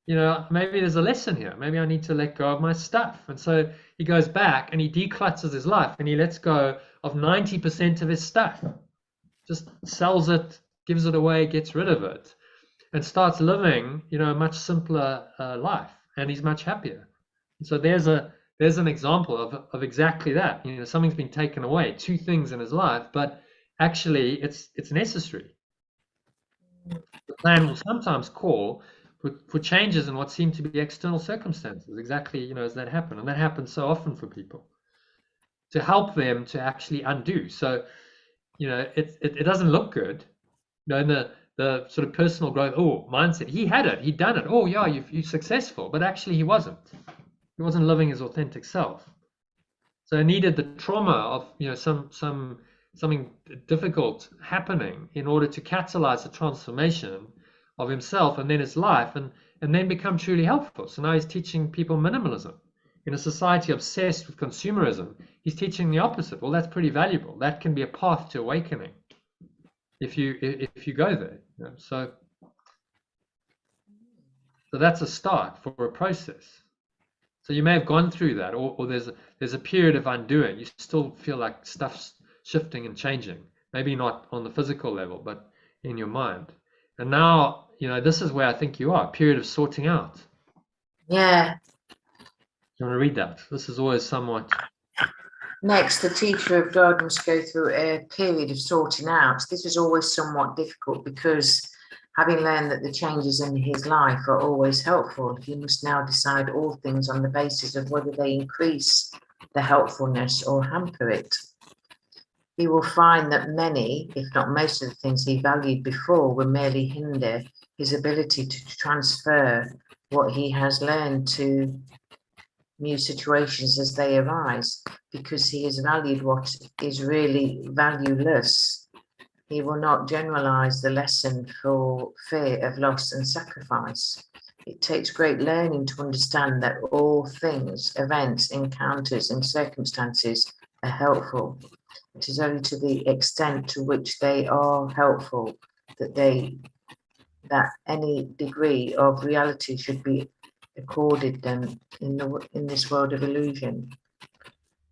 maybe there's a lesson here. Maybe I need to let go of my stuff. And so he goes back and he declutters his life and he lets go of 90% of his stuff, just sells it, gives it away, gets rid of it, and starts living, a much simpler life, and he's much happier. And so there's an example of exactly that. Something's been taken away, two things in his life, but actually it's necessary. The plan will sometimes call for changes in what seem to be external circumstances, exactly, as that happen. And that happens so often for people, to help them to actually undo. So, it doesn't look good, in the sort of personal growth mindset. He had it, he'd done it. Oh yeah, you're successful, but actually he wasn't. He wasn't living his authentic self. So he needed the trauma of something difficult happening in order to catalyze the transformation of himself and then his life, and then become truly helpful. So now he's teaching people minimalism. In a society obsessed with consumerism, he's teaching the opposite. Well, that's pretty valuable. That can be a path to awakening if you go there. So that's a start for a process. So you may have gone through that, or there's a period of undoing. You still feel like stuff's shifting and changing. Maybe not on the physical level, but in your mind. And now, this is where I think you are, a period of sorting out. Yeah. You want to read that? This is always somewhat... Next, the teacher of God must go through a period of sorting out. This is always somewhat difficult because, having learned that the changes in his life are always helpful, he must now decide all things on the basis of whether they increase the helpfulness or hamper it. He will find that many, if not most of the things he valued before, will merely hinder his ability to transfer what he has learned to new situations as they arise, because he has valued what is really valueless. He will not generalize the lesson for fear of loss and sacrifice. It takes great learning to understand that all things, events, encounters, and circumstances are helpful. It is only to the extent to which they are helpful that any degree of reality should be accorded them in this world of illusion.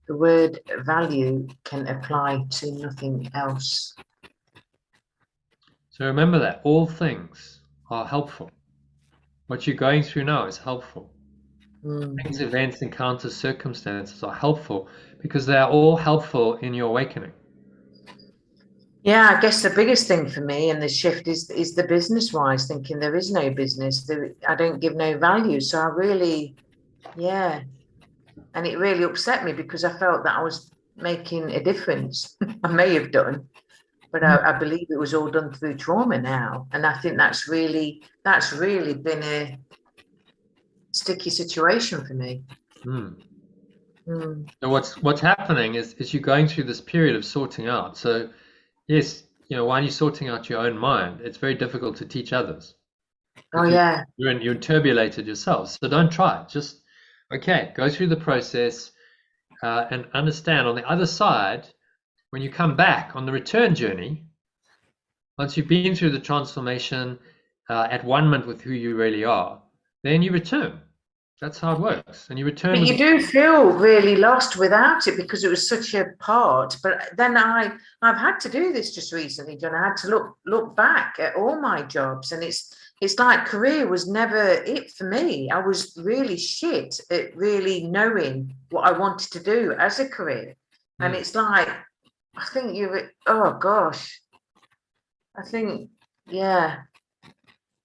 The word value can apply to nothing else. So remember that all things are helpful. What you're going through now is helpful. Things, events, encounters, circumstances are helpful because they are all helpful in your awakening. Yeah, I guess the biggest thing for me in the shift is the business-wise, thinking there is no business. I don't give no value. So I really, and it really upset me because I felt that I was making a difference. I may have done, but I believe it was all done through trauma now. And I think that's really been a sticky situation for me. So what's happening is you're going through this period of sorting out. So yes, while you're sorting out your own mind, it's very difficult to teach others. Oh yeah. You're turbulated yourself. So don't try it. Just go through the process and understand on the other side, when you come back on the return journey, once you've been through the transformation at one-ment with who you really are, then you return. That's how it works. And you return. But you do feel really lost without it because it was such a part. But then I've had to do this just recently, John. I had to look back at all my jobs, and it's like career was never it for me. I was really shit at really knowing what I wanted to do as a career. And it's like, I think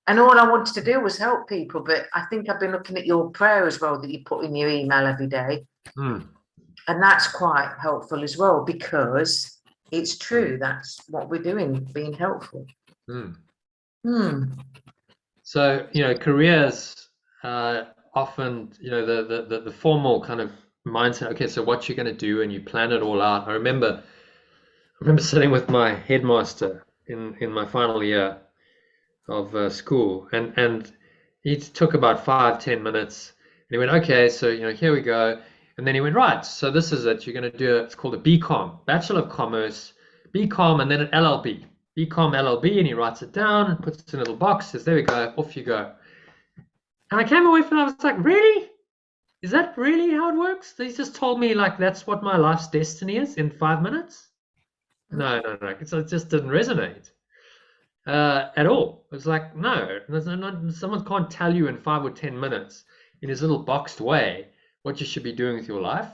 and all I wanted to do was help people. But I think I've been looking at your prayer as well that you put in your email every day. And that's quite helpful as well, because it's true. That's what we're doing, being helpful. So, careers often, the formal kind of mindset, okay, so what you're going to do, and you plan it all out. I remember sitting with my headmaster in my final year of school, and he took about 5-10 minutes, and he went, okay, so here we go, and then he went, right, so this is it, you're going to do it's called a BCom, Bachelor of Commerce, BCom, and then an LLB. Ecom LLB, and he writes it down and puts it in a little box, says, there we go, off you go. And I came away from it, I was like, really? Is that really how it works? They just told me like that's what my life's destiny is in 5 minutes? No. It just didn't resonate at all. It was like, no, someone can't tell you in 5 or 10 minutes in his little boxed way what you should be doing with your life.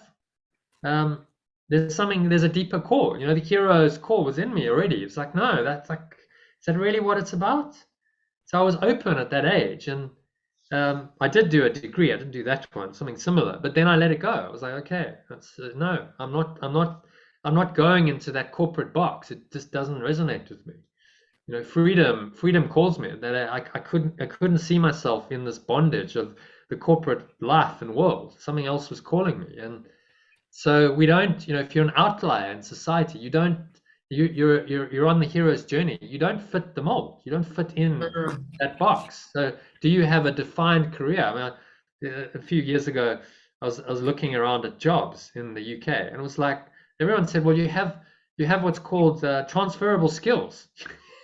There's a deeper core. You know, the hero's core was in me already. It's like, no, that's like, is that really what it's about? So I was open at that age, and I did do a degree. I didn't do that one, something similar. But then I let it go. I was like, okay, no, I'm not going into that corporate box. It just doesn't resonate with me. You know, freedom calls me. That I couldn't see myself in this bondage of the corporate life and world. Something else was calling me, and so we don't. You know, if you're an outlier in society, you don't. You're on the hero's journey. You don't fit the mold. You don't fit in that box. So, do you have a defined career? I mean, a few years ago, I was looking around at jobs in the UK, and it was like everyone said, "Well, you have what's called transferable skills."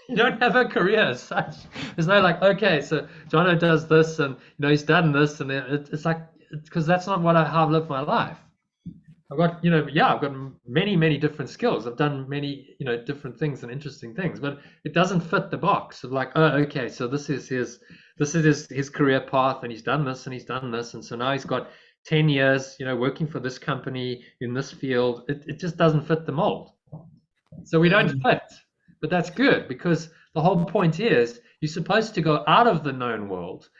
You don't have a career as such. There's no like, okay, so Jono does this, and you know he's done this, and it's like because that's not how I've lived my life. I've got, I've got many different skills. I've done many, different things and interesting things, but it doesn't fit the box of like, oh, okay, so this is his career path, and he's done this and he's done this, and so now he's got 10 years, working for this company in this field. It just doesn't fit the mold. So we don't fit, but that's good because the whole point is you're supposed to go out of the known world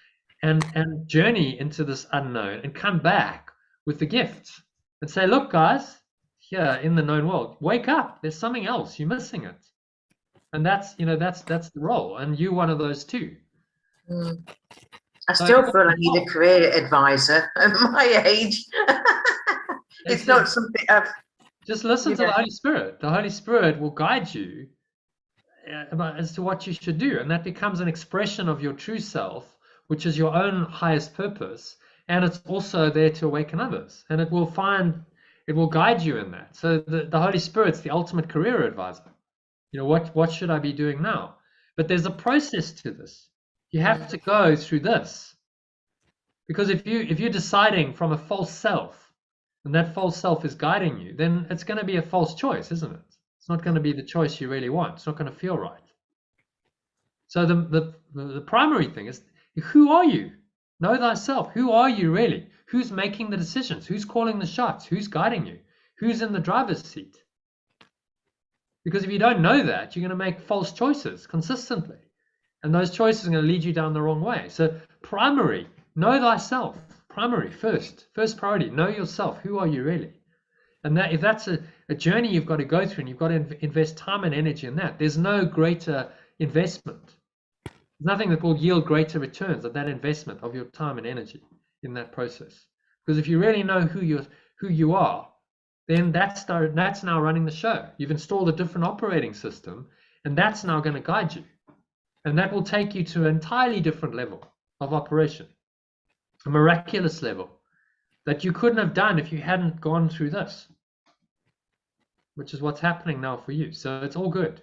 and journey into this unknown and come back with the gifts. And say, look, guys, here in the known world, wake up. There's something else. You're missing it. And that's the role. And you're one of those too. I still feel I need a career advisor at my age. It's not something I've... Just listen to the Holy Spirit. The Holy Spirit will guide you as to what you should do. And that becomes an expression of your true self, which is your own highest purpose. And it's also there to awaken others, and it will guide you in that. So the Holy Spirit's the ultimate career advisor. What should I be doing now? But there's a process to this. You have to go through this, because if you're deciding from a false self, and that false self is guiding you, then it's going to be a false choice, isn't it? It's not going to be the choice you really want. It's not going to feel right. So the primary thing is, who are you? Know thyself. Who are you really? Who's making the decisions? Who's calling the shots? Who's guiding you? Who's in the driver's seat? Because if you don't know that, you're going to make false choices consistently. And those choices are going to lead you down the wrong way. So primary, know thyself. Primary, first priority, know yourself. Who are you really? And that if that's a journey you've got to go through, and you've got to invest time and energy in that, there's no greater investment. Nothing that will yield greater returns of that investment of your time and energy in that process. Because if you really know who you are, then that's now running the show. You've installed a different operating system, and that's now going to guide you. And that will take you to an entirely different level of operation, a miraculous level that you couldn't have done if you hadn't gone through this, which is what's happening now for you. So it's all good.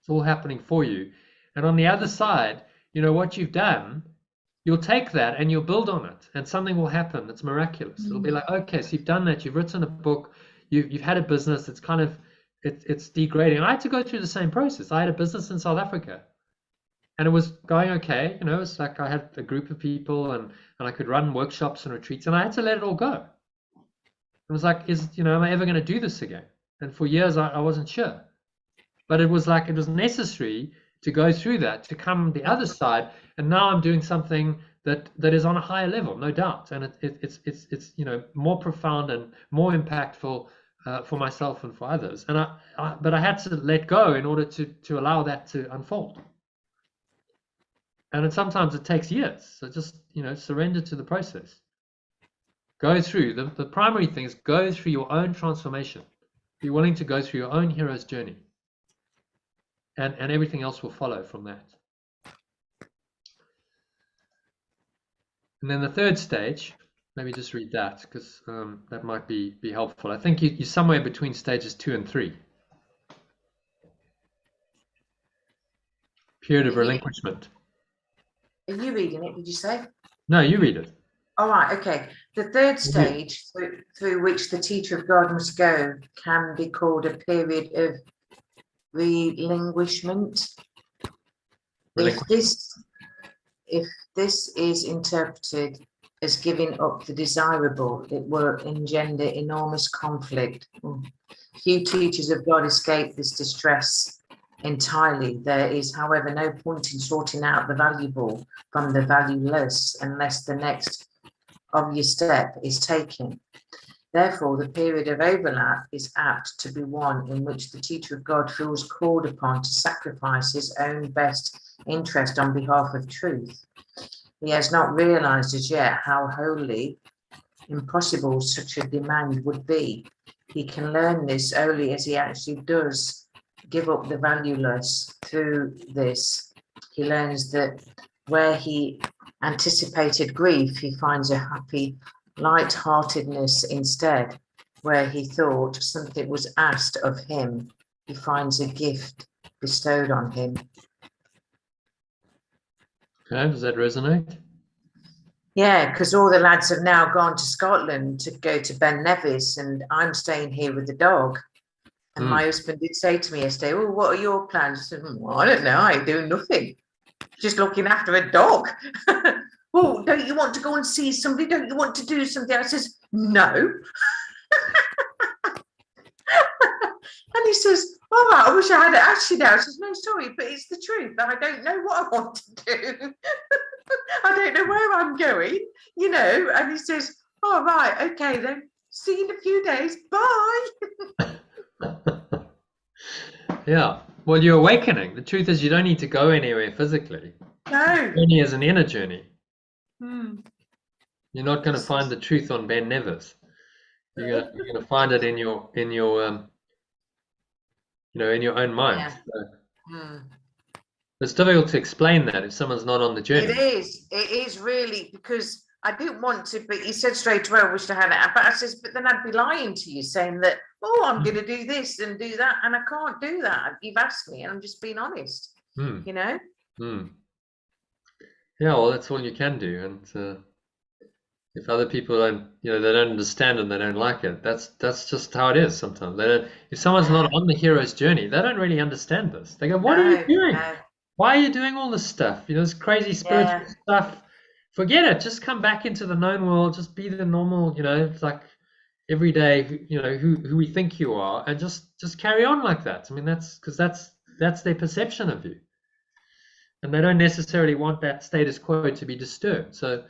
It's all happening for you. And on the other side, what you've done, you'll take that and you'll build on it, and something will happen that's miraculous. It'll be like, okay, so you've done that, you've written a book, you've had a business that's kind of, it's degrading. I had to go through the same process. I had a business in South Africa, and it was going okay. It's like I had a group of people, and I could run workshops and retreats, and I had to let it all go. It was like, am I ever going to do this again? And for years, I wasn't sure. But it was necessary to go through that, to come the other side, and now I'm doing something that is on a higher level, no doubt, and it's more profound and more impactful for myself and for others. And but I had to let go in order to allow that to unfold. And sometimes it takes years. So just surrender to the process. Go through the primary thing is go through your own transformation. Be willing to go through your own hero's journey. And everything else will follow from that. And then the third stage, maybe just read that, because that might be helpful. I think you're somewhere between stages 2 and 3. Period of relinquishment. Are you reading it, did you say? No, you read it. All right, okay. The third stage through which the teacher of God must go can be called a period of relinquishment. If this is interpreted as giving up the desirable, it will engender enormous conflict. Few teachers of God escape this distress entirely. There is, however, no point in sorting out the valuable from the valueless unless the next obvious step is taken. Therefore, the period of overlap is apt to be one in which the teacher of God feels called upon to sacrifice his own best interest on behalf of truth. He has not realized as yet how wholly impossible such a demand would be. He can learn this only as he actually does give up the valueless. Through this, he learns that where he anticipated grief, he finds a happy light-heartedness instead. Where he thought something was asked of him, he finds a gift bestowed on him. Okay, does that resonate? Yeah, because all the lads have now gone to Scotland to go to Ben Nevis, and I'm staying here with the dog. And my husband did say to me yesterday, "Oh, what are your plans?" I said, "Well, I don't know. I ain't doing nothing. Just looking after a dog." "Oh, don't you want to go and see somebody? Don't you want to do something?" I says, "No." And he says, "All right, I wish I had asked you now." I says, "No, sorry, but it's the truth. I don't know what I want to do. I don't know where I'm going, you know." And he says, "All right, okay then. See you in a few days. Bye." Yeah. Well, you're awakening. The truth is you don't need to go anywhere physically. No. The journey is an inner journey. Hmm. You're not going to find the truth on Ben Nevis. You're going to find it in your in your own mind. Yeah. So it's difficult to explain that if someone's not on the journey. It is really, because I didn't want to, but he said straight away, "I wish I had it." But I says, "But then I'd be lying to you saying that, oh, I'm going to do this and do that, and I can't do that. You've asked me, and I'm just being honest." You know. Yeah, well, that's all you can do, and if other people don't, they don't understand and they don't like it, that's just how it is sometimes. They don't. If someone's not on the hero's journey, they don't really understand this. They go, "What are you doing? Why are you doing all this stuff? This crazy spiritual stuff. Forget it. Just come back into the known world. Just be the normal, it's like every day, who we think you are, and just carry on like that." I mean, that's because that's their perception of you, and they don't necessarily want that status quo to be disturbed. So,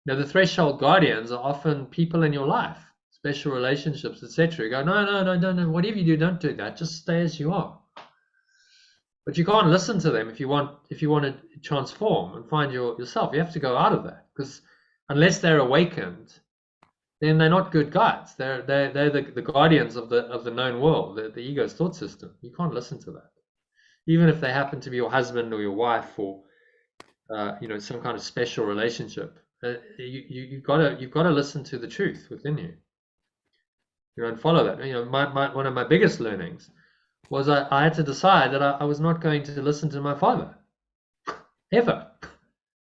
the threshold guardians are often people in your life, special relationships, etc. Go, no, whatever you do, don't do that. Just stay as you are. But you can't listen to them if you want to transform and find yourself. You have to go out of that, because unless they're awakened, then they're not good guides. They're the guardians of the known world, the ego's thought system. You can't listen to that, even if they happen to be your husband or your wife or some kind of special relationship. You've got to listen to the truth within you. And follow that. One of my biggest learnings was I had to decide that I was not going to listen to my father ever.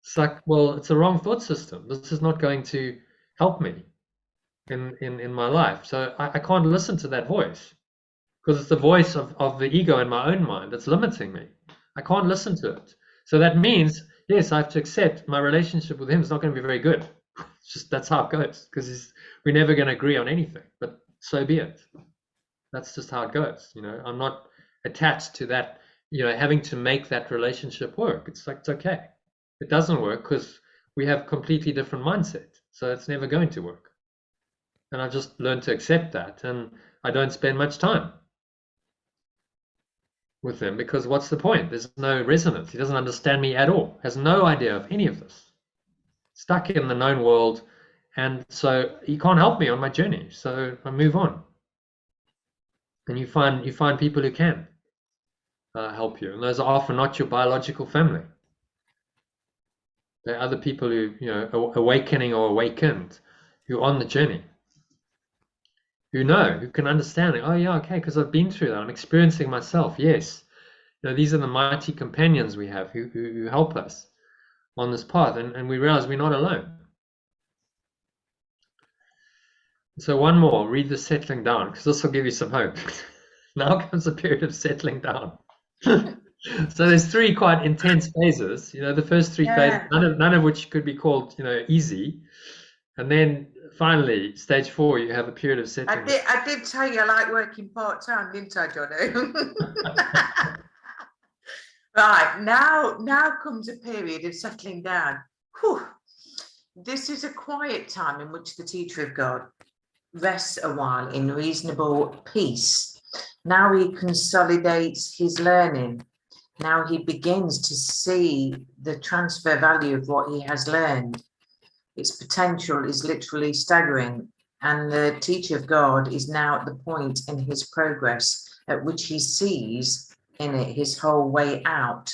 It's like, well, it's a wrong thought system. This is not going to help me in my life. So I can't listen to that voice, because it's the voice of the ego in my own mind that's limiting me. I can't listen to it. So that means, yes, I have to accept my relationship with him is not going to be very good. It's just, that's how it goes, because we're never going to agree on anything, but so be it. That's just how it goes. I'm not attached to that, having to make that relationship work. It's like, it's okay. It doesn't work because we have completely different mindset. So it's never going to work. And I've just learned to accept that. And I don't spend much time with him, because what's the point? There's no resonance. He doesn't understand me at all. Has no idea of any of this. Stuck in the known world. And so he can't help me on my journey. So I move on. And you find people who can help you, and those are often not your biological family. They're other people who, awakening or awakened, who are on the journey, who can understand it. Oh yeah, okay, because I've been through that. I'm experiencing myself. Yes, these are the mighty companions we have who help us on this path, and we realize we're not alone. So one more, read the settling down, because this will give you some hope. Now comes a period of settling down. So there's 3 quite intense phases. The first 3 phases, none of which could be called, easy. And then finally, stage 4, you have a period of settling down. I did tell you I like working part-time, didn't I, Johnny? Right, now comes a period of settling down. Whew. This is a quiet time in which the teacher of God rests a while in reasonable peace. Now he consolidates his learning. Now he begins to see the transfer value of what he has learned. Its potential is literally staggering, and the teacher of God is now at the point in his progress at which he sees in it his whole way out.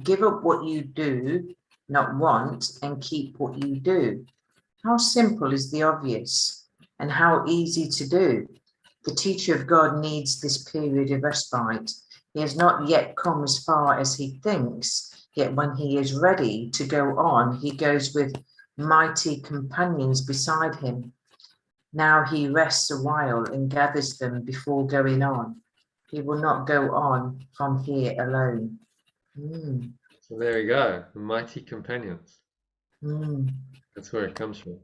Give up what you do not want and keep what you do. How simple is the obvious, and how easy to do. The teacher of God needs this period of respite. He has not yet come as far as he thinks, yet when he is ready to go on, he goes with mighty companions beside him. Now he rests a while and gathers them before going on. He will not go on from here alone. So there we go, the mighty companions. That's where it comes from.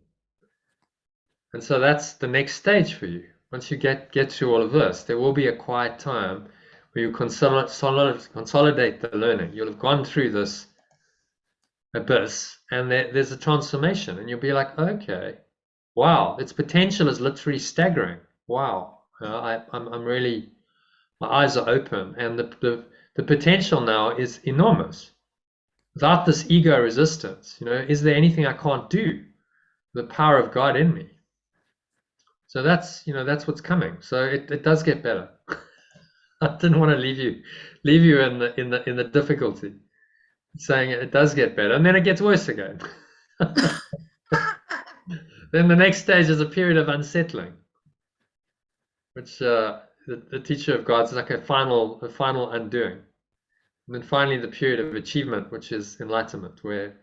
And so that's the next stage for you. Once you get through all of this, there will be a quiet time where you consolidate the learning. You'll have gone through this abyss, and there's a transformation, and you'll be like, okay, wow, its potential is literally staggering. Wow, I'm really, my eyes are open, and the potential now is enormous. Without this ego resistance, is there anything I can't do? The power of God in me. So that's what's coming. So it does get better. I didn't want to leave you in the difficulty, saying it does get better, and then it gets worse again. Then the next stage is a period of unsettling, which the teacher of God's like a final undoing. And then finally the period of achievement, which is enlightenment, where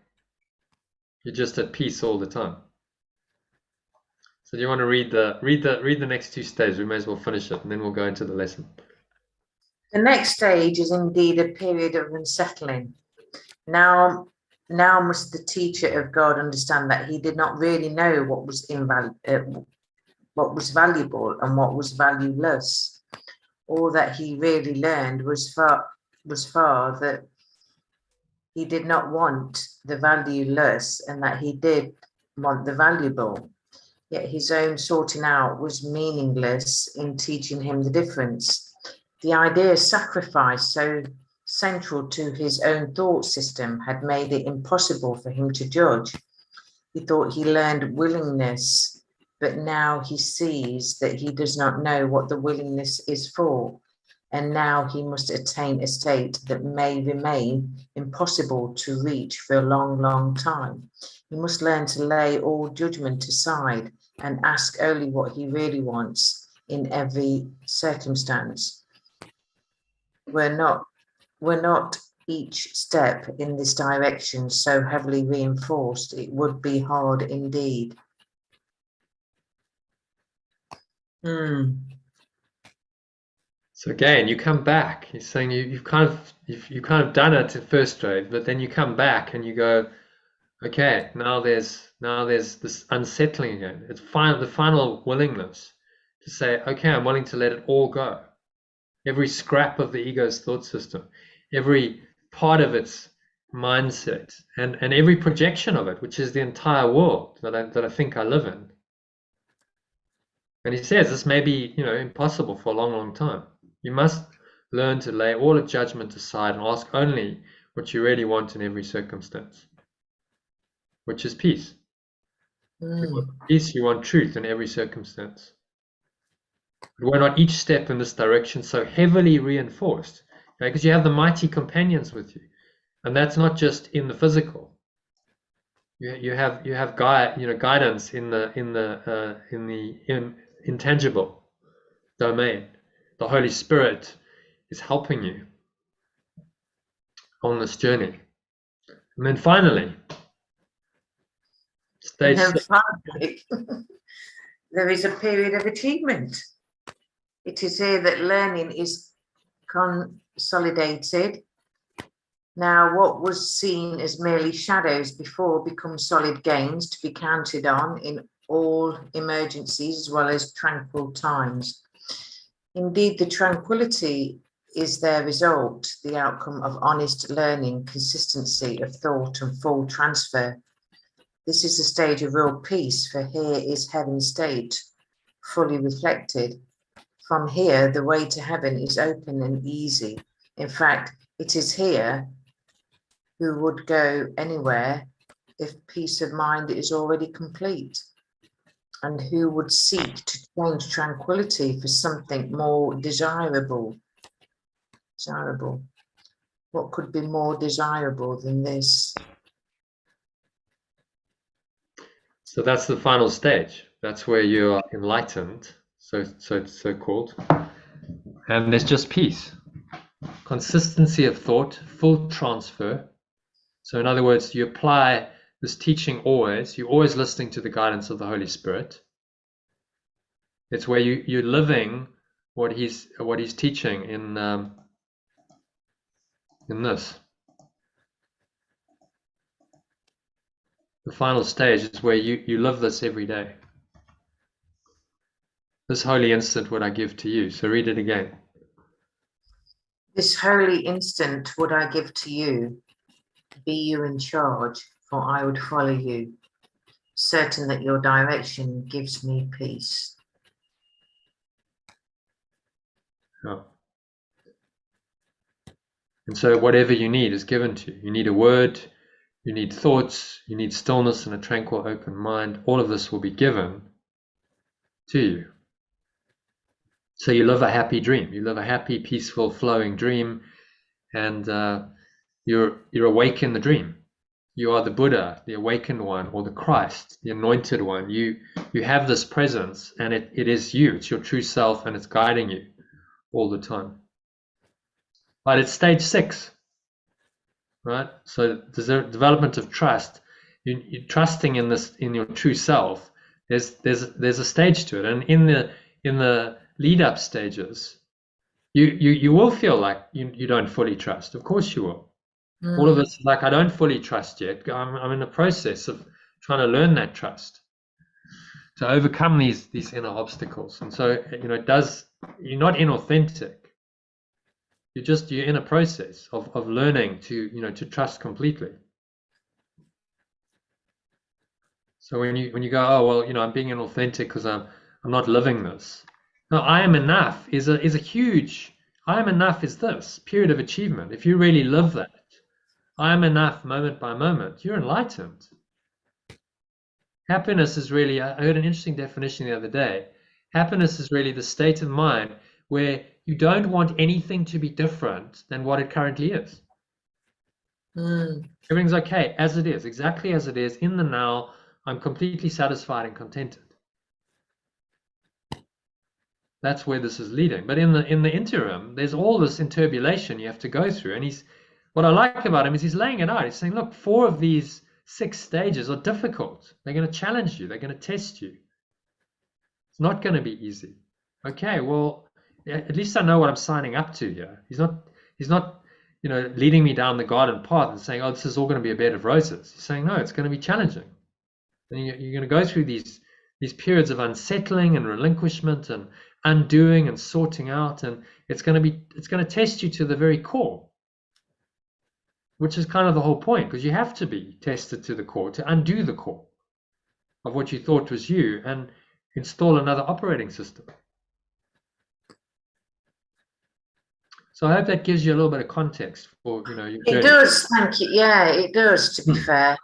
you're just at peace all the time. So do you want to read the next 2 stages? We may as well finish it, and then we'll go into the lesson. The next stage is indeed a period of unsettling. Now must the teacher of God understand that he did not really know what was valuable and what was valueless. All that he really learned was far that he did not want the valueless, and that he did want the valuable. Yet his own sorting out was meaningless in teaching him the difference. The idea of sacrifice, so central to his own thought system, had made it impossible for him to judge. He thought he learned willingness, but now he sees that he does not know what the willingness is for, and now he must attain a state that may remain impossible to reach for a long, long time. He must learn to lay all judgment aside and ask only what he really wants in every circumstance. We're not each step in this direction so heavily reinforced, it would be hard indeed. So again, you come back. He's saying you've kind of done it at first grade, but then you come back and you go, okay, now there's this unsettling again. It's the final willingness to say, okay, I'm willing to let it all go. Every scrap of the ego's thought system, every part of its mindset, and every projection of it, which is the entire world that I think I live in. And he says this may be, impossible for a long, long time. You must learn to lay all of judgment aside and ask only what you really want in every circumstance, which is peace. You want peace, you want truth in every circumstance. But were not each step in this direction so heavily reinforced? Because you have the mighty companions with you, and that's not just in the physical. You have guidance in the intangible domain. The Holy Spirit is helping you on this journey. And then finally, stage And then 6. finally, there is a period of achievement. It is here that learning is consolidated. Now, what was seen as merely shadows before becomes solid gains to be counted on in all emergencies as well as tranquil times. Indeed, the tranquility is their result, the outcome of honest learning, consistency of thought and full transfer. This is the stage of real peace, for here is heaven's state, fully reflected. From here, the way to heaven is open and easy. In fact, it is here who would go anywhere if peace of mind is already complete, and who would seek to change tranquility for something more desirable. What could be more desirable than this? So that's the final stage. That's where you are enlightened, so called. And there's just peace, consistency of thought, full transfer. So in other words, you apply this teaching always. You're always listening to the guidance of the Holy Spirit. It's where you're living what he's teaching in this. The final stage is where you live this every day. This holy instant would I give to you. So read it again. This holy instant would I give to you. Be you in charge, for I would follow you, certain that your direction gives me peace. Oh. And so whatever you need is given to you. You need a word, you need thoughts, you need stillness and a tranquil, open mind. All of this will be given to you. So you live a happy dream. You live a happy, peaceful, flowing dream, and you're awake in the dream. You are the Buddha, the awakened one, or the Christ, the anointed one. You have this presence, and it is you. It's your true self, and it's guiding you all the time. But it's stage 6, right? So there's a development of trust. You're trusting in this, in your true self. There's a stage to it, and in the lead up stages, you will feel like you don't fully trust. Of course you will. All of us, like, I don't fully trust yet. I'm in the process of trying to learn that trust, to overcome these inner obstacles. And so, you're not inauthentic. You're in a process of learning to trust completely. So when you go, oh well, I'm being inauthentic because I'm not living this. No, I am enough is a huge. I am enough is this period of achievement. If you really live that, I am enough moment by moment, you're enlightened. Happiness is really, I heard an interesting definition the other day. Happiness is really the state of mind where you don't want anything to be different than what it currently is. Everything's okay as it is, exactly as it is in the now. I'm completely satisfied and contented. That's where this is leading. But in the interim, there's all this interbulation you have to go through. And what I like about him is he's laying it out. He's saying, look, 4 of these 6 stages are difficult. They're going to challenge you. They're going to test you. It's not going to be easy. Okay, well, at least I know what I'm signing up to here. He's not leading me down the garden path and saying, oh, this is all going to be a bed of roses. He's saying, no, it's going to be challenging. And you're going to go through these periods of unsettling and relinquishment and undoing and sorting out, and it's going to test you to the very core, which is kind of the whole point, because you have to be tested to the core to undo the core of what you thought was you and install another operating system. So I hope that gives you a little bit of context for your journey. It does, thank you. Yeah, it does, to be fair.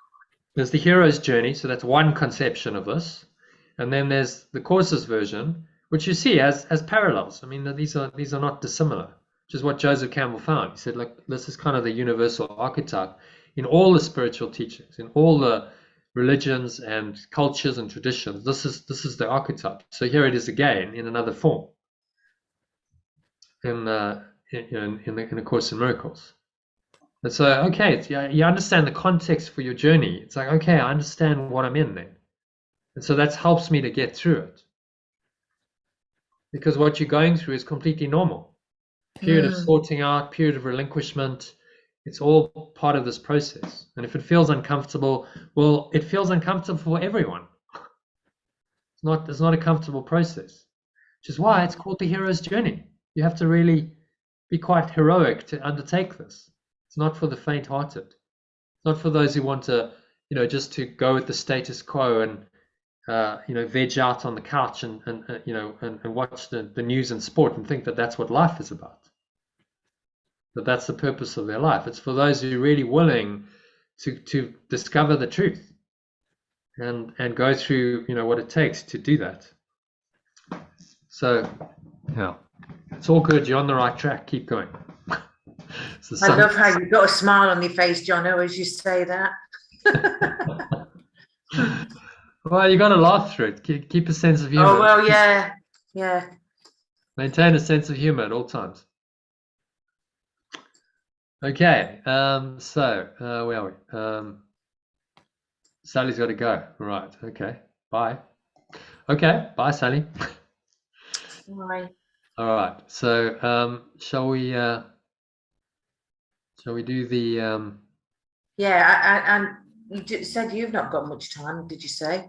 There's the hero's journey, so that's one conception of this, and then there's the Course's version, which you see as parallels. I mean, these are not dissimilar, which is what Joseph Campbell found. He said, look, this is kind of the universal archetype in all the spiritual teachings, in all the religions and cultures and traditions. This is the archetype. So here it is again in another form, in A Course in Miracles. And so, okay, you understand the context for your journey. It's like, okay, I understand what I'm in then. And so that helps me to get through it. Because what you're going through is completely normal. Period of sorting out, period of relinquishment. It's all part of this process. And if it feels uncomfortable, well, it feels uncomfortable for everyone. It's not a comfortable process, which is why it's called the hero's journey. You have to really be quite heroic to undertake this. It's not for the faint-hearted. It's not for those who want to, just to go with the status quo and, veg out on the couch and watch the news and sport and think that that's what life is about. That that's the purpose of their life. It's for those who are really willing to discover the truth and go through, what it takes to do that. So, yeah, it's all good. You're on the right track. Keep going. I love how you've got a smile on your face, Jono, as you say that. Well, you got to laugh through it. Keep a sense of humor. Oh, well, yeah. Maintain a sense of humor at all times. Okay, so where are we? Sally's got to go. Right. Okay. Bye. Okay. Bye, Sally. Bye. All right. So shall we do the Yeah, and you just said you've not got much time, did you say?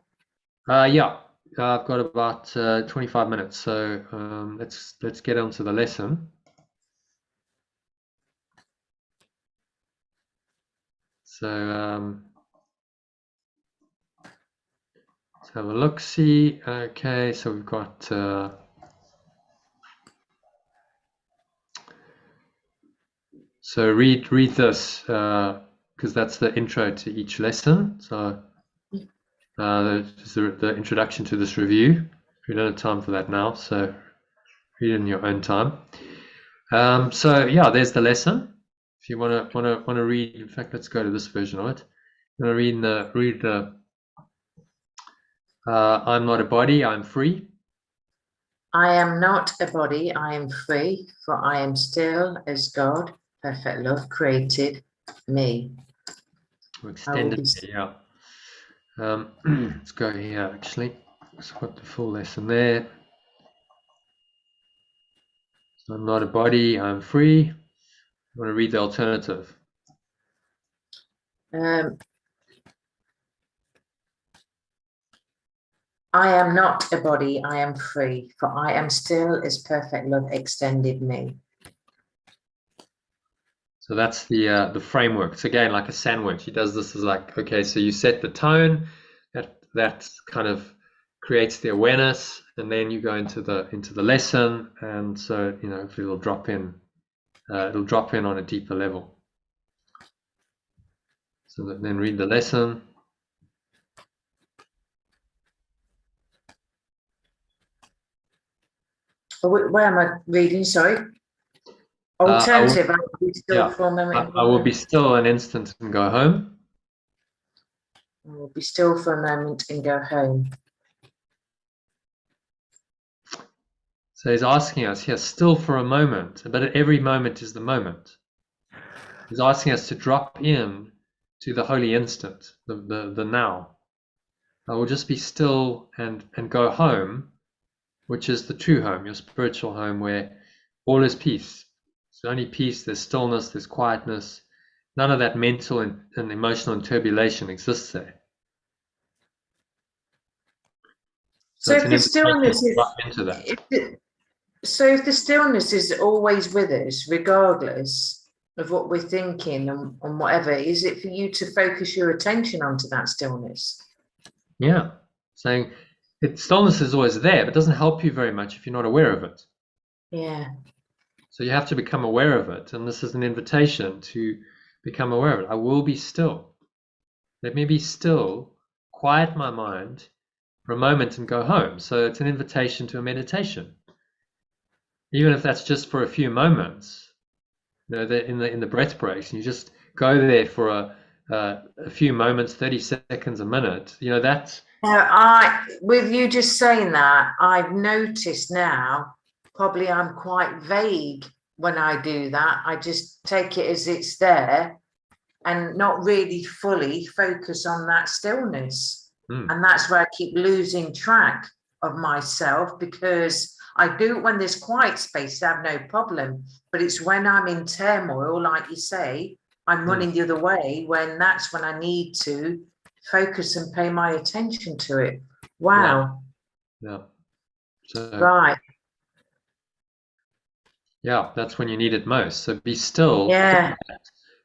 Yeah, I've got about 25 minutes. So let's get on to the lesson. So let's have a look. See. Okay. So we've got. So read this because that's the intro to each lesson. So there's the introduction to this review. We don't have time for that now, so read it in your own time. So yeah, there's the lesson. If you want to read, in fact, let's go to this version of it. You want to read the I'm not a body, I'm free. I am not a body, I am free, for I am still as God, perfect love, created me. Extended me, yeah. Let's go here, actually. So I've got the full lesson there. So I'm not a body, I'm free. I want to read the alternative. I am not a body, I am free, for I am still as perfect love extended me. So that's the framework. It's again like a sandwich. He does this as like, okay, so you set the tone, that kind of creates the awareness, and then you go into the lesson, and so it'll drop in on a deeper level. So then read the lesson. Where am I reading? Sorry. Alternative. I will be still for a moment. I will be still an instant and go home. I will be still for a moment and go home. So he's asking us here, still for a moment, but every moment is the moment. He's asking us to drop in to the holy instant, the now. I will just be still and go home, which is the true home, your spiritual home, where all is peace. There's only peace, there's stillness, there's quietness. None of that mental and emotional turbulation exists there. So if the stillness is into that. if the stillness is always with us, regardless of what we're thinking and whatever, is it for you to focus your attention onto that stillness? Yeah, saying stillness is always there, but it doesn't help you very much if you're not aware of it. Yeah. So you have to become aware of it, and this is an invitation to become aware of it. I will be still. Let me be still, quiet my mind for a moment and go home. So it's an invitation to a meditation. Even if that's just for a few moments, in the breath breaks, and you just go there for a few moments, 30 seconds, a minute, that's... With you just saying that, I've noticed now, probably I'm quite vague when I do that. I just take it as it's there, and not really fully focus on that stillness. Mm. And that's where I keep losing track of myself, because I do, when there's quiet space, I have no problem. But it's when I'm in turmoil, like you say, I'm running the other way, when that's when I need to focus and pay my attention to it. Wow. Yeah. So, Right. yeah, that's when you need it most. So be still. Yeah.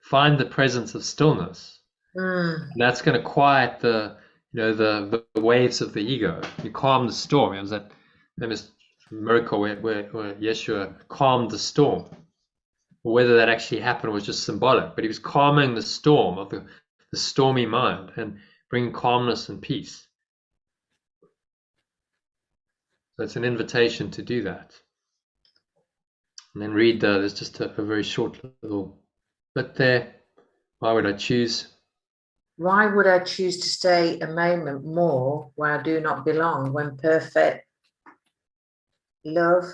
Find the presence of stillness. Mm. And that's going to quiet the, the waves of the ego. You calm the storm. It was that famous miracle where Yeshua calmed the storm. Whether that actually happened was just symbolic, but he was calming the storm of the stormy mind and bringing calmness and peace. So it's an invitation to do that. And then read, there's just a very short little bit there. Why would I choose? Why would I choose to stay a moment more where I do not belong, when perfect love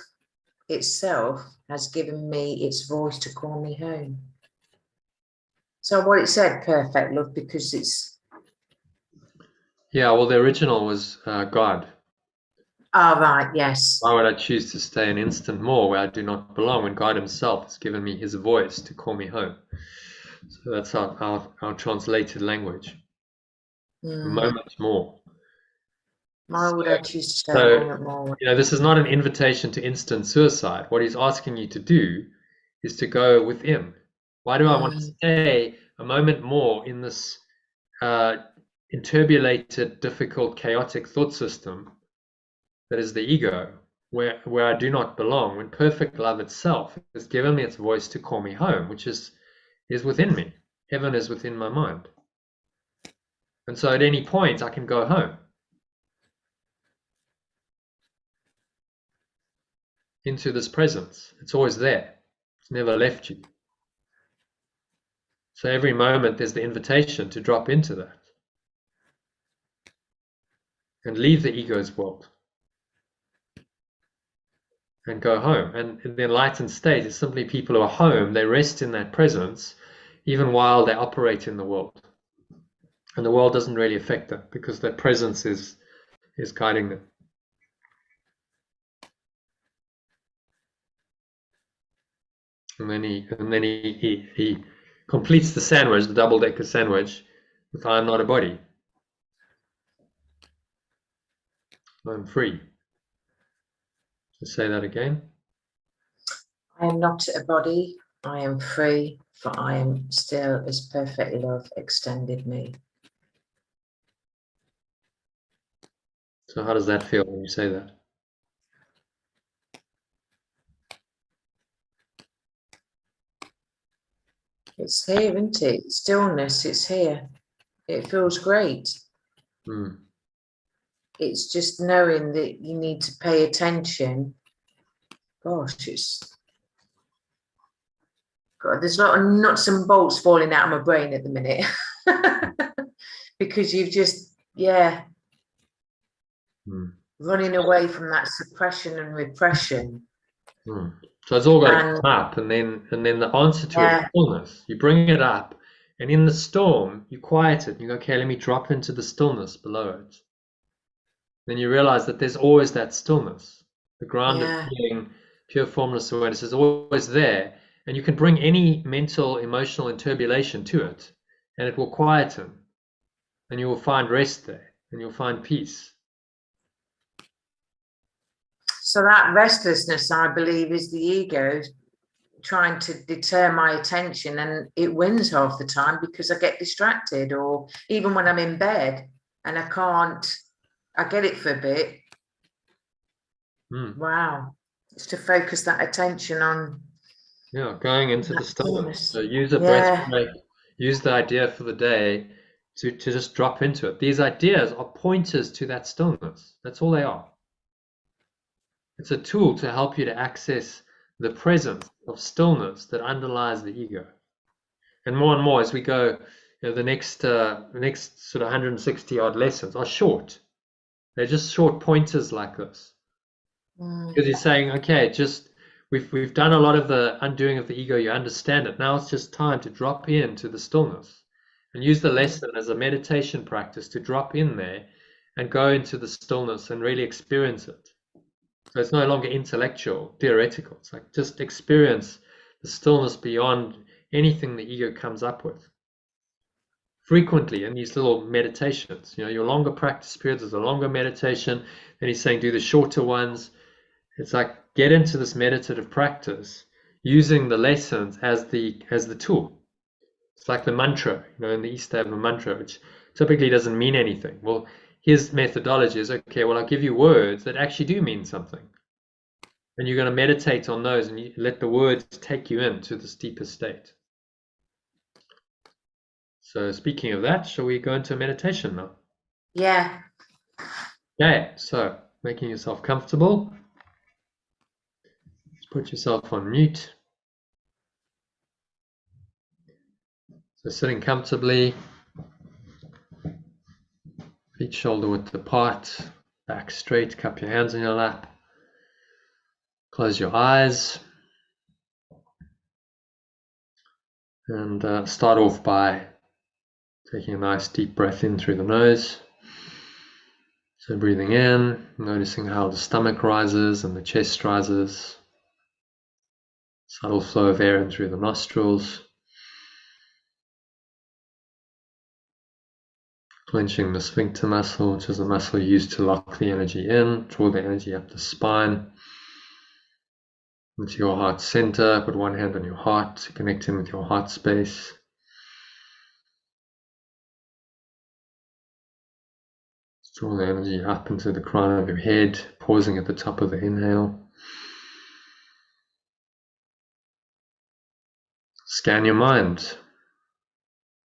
itself has given me its voice to call me home? So what it said, perfect love, because it's... Yeah, well, the original was God. Oh, right, yes. Why would I choose to stay an instant more where I do not belong, when God himself has given me his voice to call me home? So that's our translated language. A moment more. Why would I choose to stay a moment more? This is not an invitation to instant suicide. What he's asking you to do is to go within. Why do I want to stay a moment more in this inturbulated, difficult, chaotic thought system that is the ego, where I do not belong, when perfect love itself has given me its voice to call me home, which is within me. Heaven is within my mind. And so at any point I can go home into this presence. It's always there. It's never left you. So every moment there's the invitation to drop into that and leave the ego's world and go home. And the enlightened state is simply people who are home. They rest in that presence even while they operate in the world. And the world doesn't really affect them because their presence is guiding them. And then he completes the sandwich, the double-decker sandwich, with "I am not a body. I'm free." So say that again. I am not a body, I am free, for I am still as perfect love extended me. So how does that feel when you say that? It's here, isn't it? Stillness, it's here. It feels great. It's just knowing that you need to pay attention. Gosh, there's a lot of nuts and bolts falling out of my brain at the minute. Because you've just, running away from that suppression and repression. So it's all got to come up, and then the answer to it is stillness. You bring it up, and in the storm, you quiet it. You go, okay, let me drop into the stillness below it. Then you realize that there's always that stillness. The grounded feeling, pure formless awareness is always there, and you can bring any mental, emotional interpolation to it, and it will quieten, and you will find rest there, and you'll find peace. So that restlessness, I believe, is the ego trying to deter my attention, and it wins half the time because I get distracted, or even when I'm in bed and I get it for a bit. Wow. It's to focus that attention on. Yeah, going into the stillness. So use a breath break, use the idea for the day to just drop into it. These ideas are pointers to that stillness. That's all they are. It's a tool to help you to access the presence of stillness that underlies the ego. And more as we go, the next sort of 160 odd lessons are short. They're just short pointers like this. Because he's saying, okay, just we've done a lot of the undoing of the ego. You understand it. Now it's just time to drop into the stillness and use the lesson as a meditation practice to drop in there and go into the stillness and really experience it. So it's no longer intellectual, theoretical. It's like just experience the stillness beyond anything the ego comes up with. Frequently in these little meditations, your longer practice periods is a longer meditation. Then he's saying do the shorter ones. It's like get into this meditative practice using the lessons as the tool. It's like the mantra, in the East they have a mantra which typically doesn't mean anything. Well, his methodology is, okay, well, I'll give you words that actually do mean something. And you're going to meditate on those and you let the words take you into this deeper state. So speaking of that, shall we go into meditation now? Yeah. Okay, so making yourself comfortable. Just put yourself on mute. So sitting comfortably, feet shoulder width apart, back straight, cup your hands in your lap. Close your eyes. And start off by taking a nice deep breath in through the nose. So breathing in, noticing how the stomach rises and the chest rises. Subtle flow of air in through the nostrils. Clenching the sphincter muscle, which is a muscle used to lock the energy in, draw the energy up the spine. Into your heart center, put one hand on your heart to connect in with your heart space. Draw the energy up into the crown of your head, pausing at the top of the inhale. Scan your mind.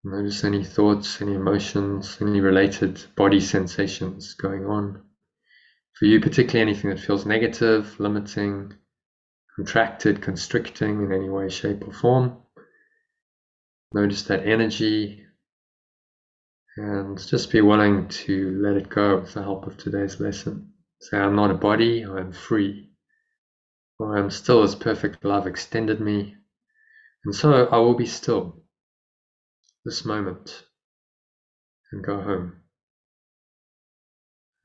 Notice any thoughts, any emotions, any related body sensations going on. For you, particularly anything that feels negative, limiting, contracted, constricting in any way, shape, or form. Notice that energy and just be willing to let it go with the help of today's lesson. Say, I'm not a body, I am free. Or I am still as perfect love extended me. And so I will be still this moment and go home.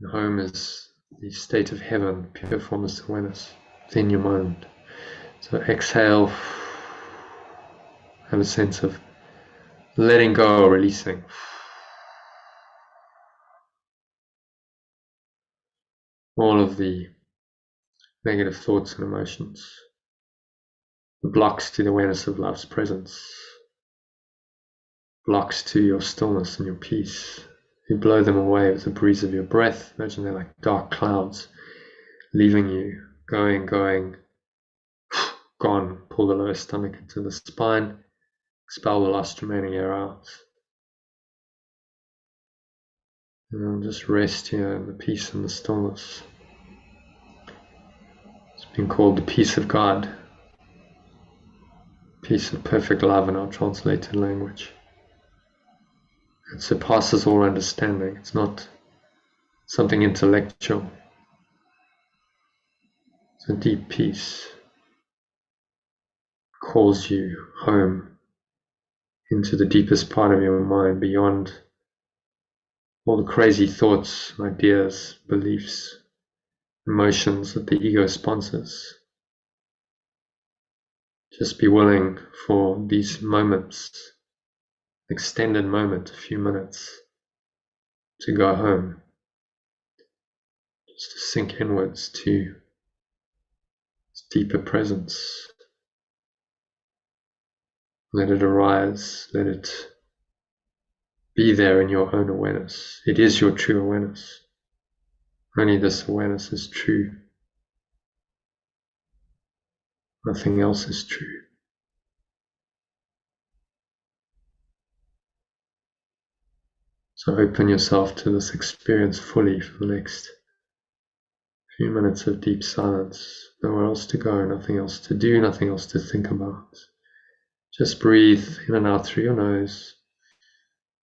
And home is the state of heaven, pure formless awareness within your mind. So exhale, have a sense of letting go, releasing. All of the negative thoughts and emotions, the blocks to the awareness of love's presence, blocks to your stillness and your peace. You blow them away with the breeze of your breath. Imagine they're like dark clouds leaving you, going, gone. Pull the lower stomach into the spine, expel the last remaining air out. And just rest here in the peace and the stillness. It's been called the peace of God, peace of perfect love in our translated language. It surpasses all understanding. It's not something intellectual. It's a deep peace. It calls you home into the deepest part of your mind, beyond all the crazy thoughts, ideas, beliefs, emotions that the ego sponsors. Just be willing for these moments, extended moment, a few minutes, to go home, just to sink inwards to this deeper presence. Let it arise, let it be there in your own awareness. It is your true awareness. Only this awareness is true. Nothing else is true. So open yourself to this experience fully for the next few minutes of deep silence. Nowhere else to go, nothing else to do, nothing else to think about. Just breathe in and out through your nose.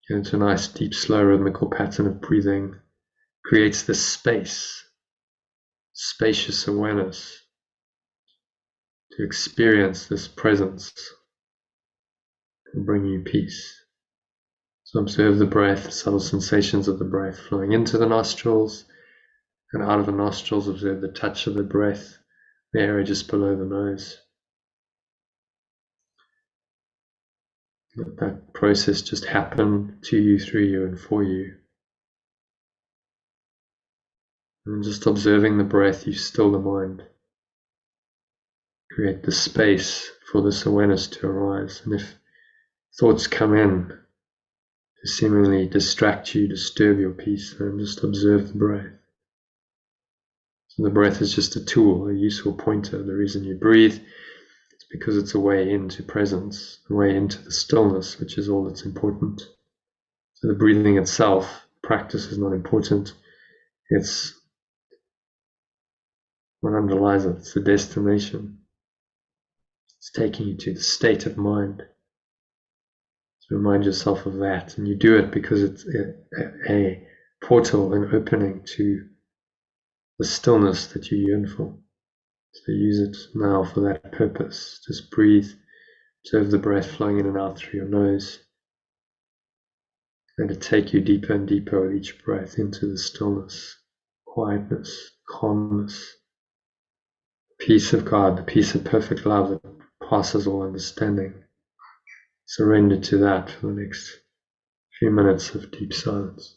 Get into a nice, deep, slow, rhythmical pattern of breathing. Creates this space, spacious awareness. to experience this presence and bring you peace. So observe the breath, the subtle sensations of the breath flowing into the nostrils and out of the nostrils. Observe the touch of the breath, the area just below the nose. Let that process just happen to you, through you, and for you. And just observing the breath, you still the mind. Create the space for this awareness to arise. And if thoughts come in to seemingly distract you, disturb your peace, then just observe the breath. So the breath is just a tool, a useful pointer. The reason you breathe is because it's a way into presence, a way into the stillness, which is all that's important. So the breathing itself, practice is not important. It's what underlies it. It's the destination. It's taking you to the state of mind. So remind yourself of that, and you do it because it's a portal, an opening to the stillness that you yearn for. So use it now for that purpose. Just breathe, observe the breath flowing in and out through your nose, and to take you deeper and deeper with each breath into the stillness, quietness, calmness, peace of God, the peace of perfect love that passes all understanding. Surrender to that for the next few minutes of deep silence.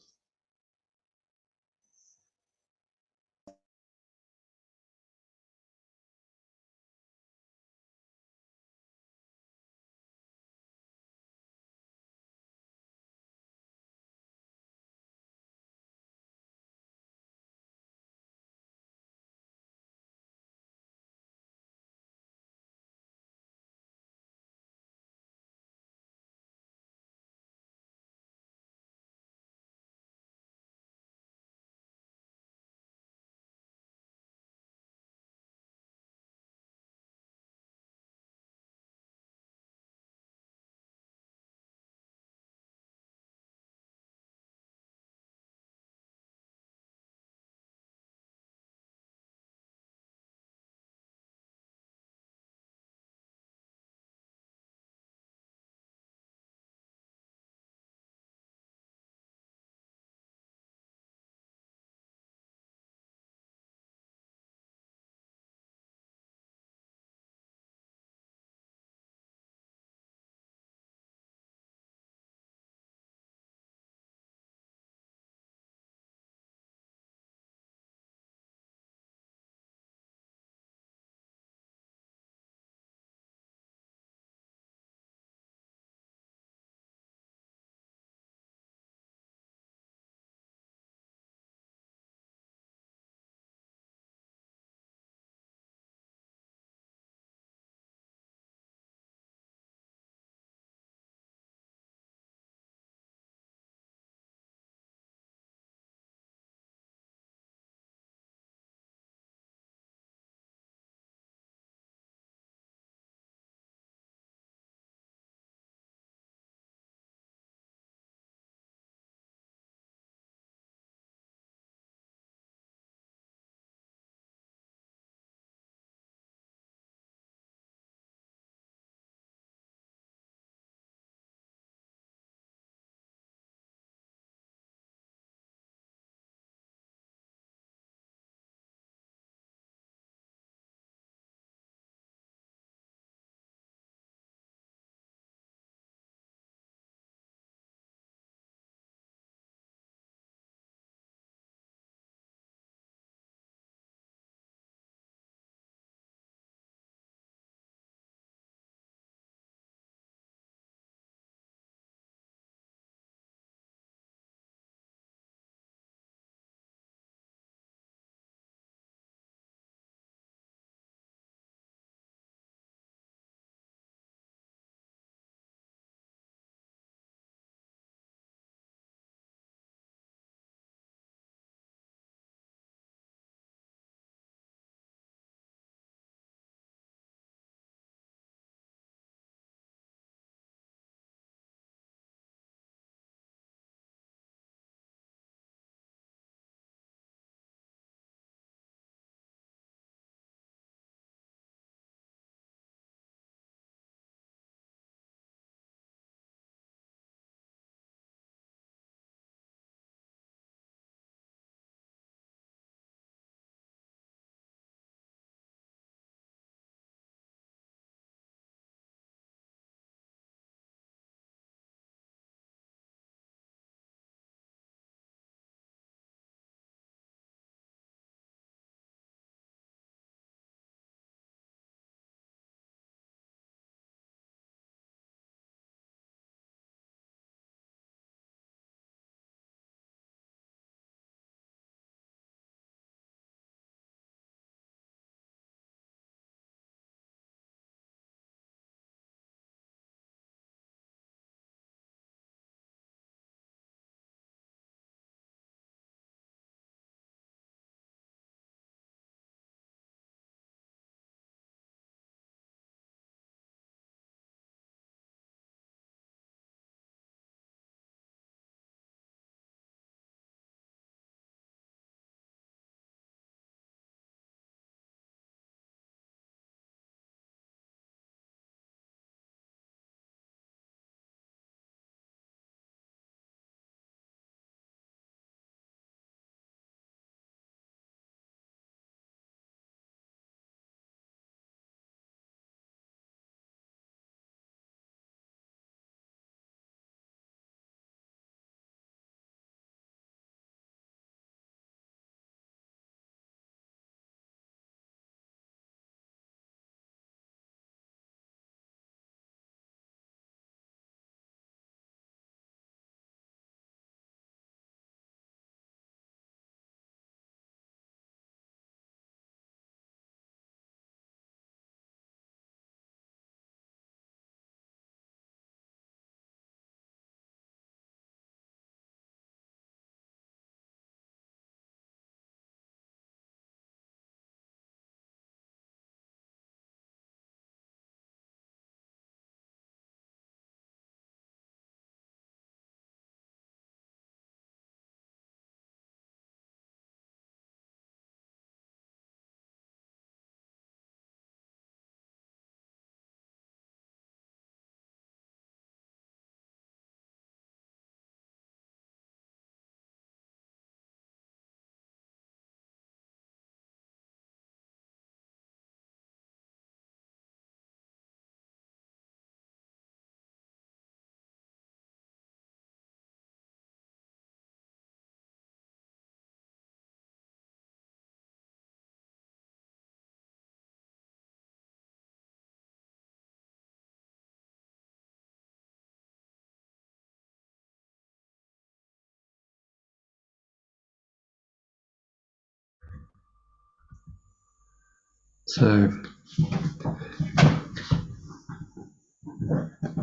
So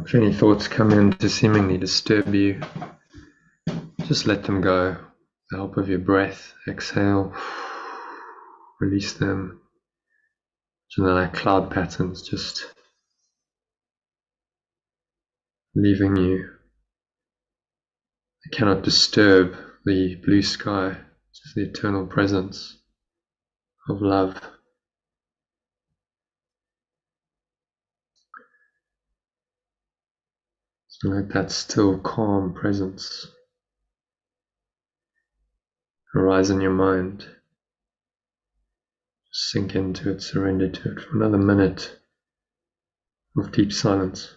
if any thoughts come in to seemingly disturb you, just let them go. With the help of your breath, exhale, release them. So they're like cloud patterns, just leaving you. They cannot disturb the blue sky, just the eternal presence of love. So let that still, calm presence arise in your mind. Just sink into it, surrender to it for another minute of deep silence.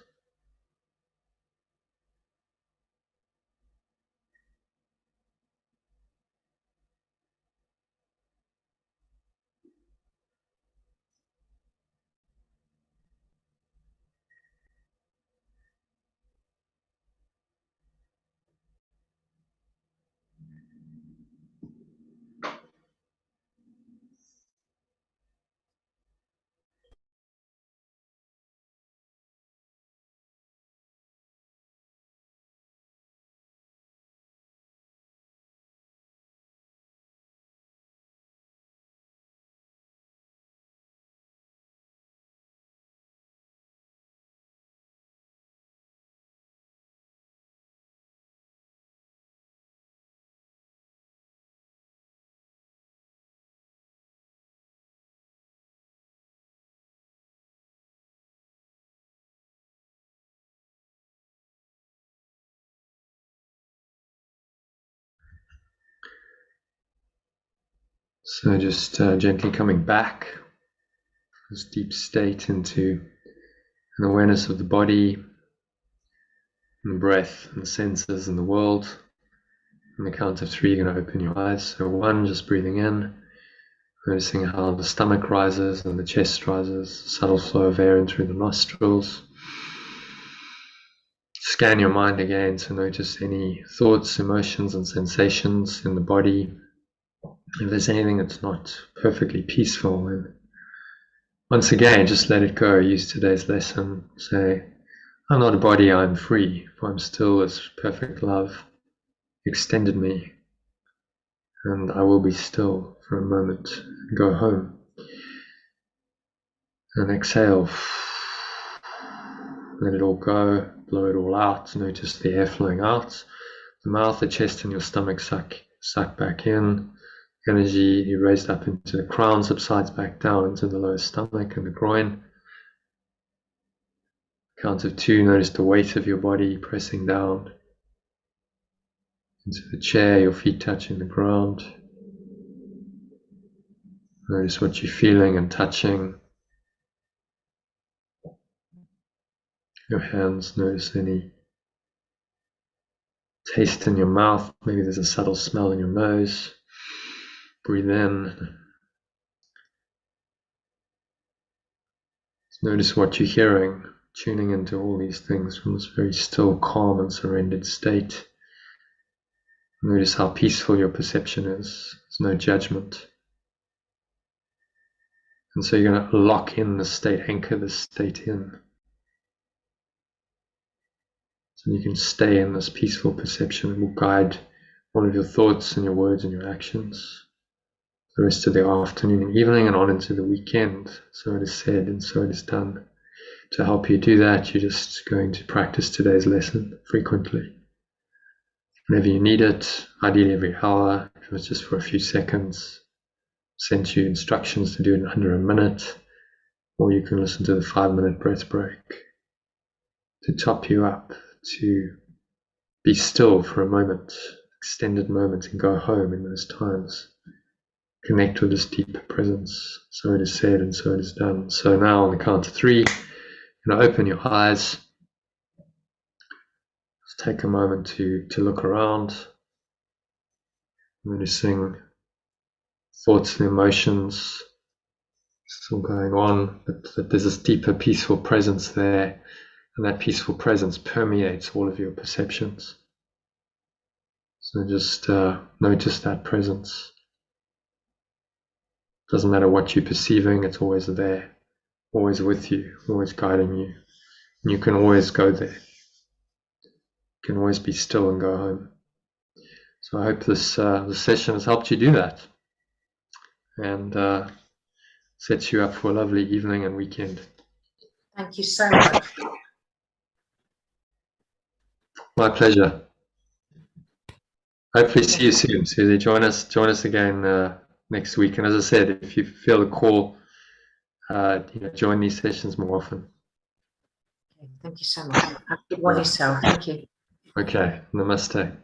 So just gently coming back, this deep state into an awareness of the body, and the breath, and the senses, and the world. On the count of 3, you're going to open your eyes. So 1, just breathing in, noticing how the stomach rises and the chest rises, subtle flow of air in through the nostrils. Scan your mind again to notice any thoughts, emotions, and sensations in the body. If there's anything that's not perfectly peaceful, then once again, just let it go. Use today's lesson. Say, I'm not a body, I'm free, for I'm still as perfect love extended me, and I will be still for a moment and go home. And exhale. Let it all go, blow it all out. Notice the air flowing out. The mouth, the chest, and your stomach suck back in. Energy raised up into the crown subsides back down into the lower stomach and the groin. Count of 2, notice the weight of your body pressing down into the chair, your feet touching the ground. Notice what you're feeling and touching. Your hands, notice any taste in your mouth. Maybe there's a subtle smell in your nose. Breathe in. Notice what you're hearing, tuning into all these things from this very still, calm, and surrendered state. Notice how peaceful your perception is. There's no judgment. And so you're going to lock in the state, anchor the state in. So you can stay in this peaceful perception. It will guide all of your thoughts and your words and your actions the rest of the afternoon and evening and on into the weekend. So it is said and so it is done. To help you do that, you're just going to practice today's lesson frequently. Whenever you need it, ideally every hour, if it's just for a few seconds. Send you instructions to do it under a minute, or you can listen to the 5-minute breath break to top you up, to be still for a moment, extended moment, and go home in those times. Connect with this deep presence. So it is said and so it is done. So now on the count of 3, you're going to open your eyes. Just take a moment to look around, noticing thoughts and emotions still going on, but that there's this deeper peaceful presence there, and that peaceful presence permeates all of your perceptions. So just notice that presence. Doesn't matter what you're perceiving, it's always there, always with you, always guiding you. And you can always go there. You can always be still and go home. So I hope this session has helped you do that, and sets you up for a lovely evening and weekend. Thank you so much. My pleasure. Hopefully see you soon, Susie. Join us again next week. And as I said, if you feel the call, join these sessions more often. Okay, thank you so much. Have a good one yourself. Thank you. Okay, namaste.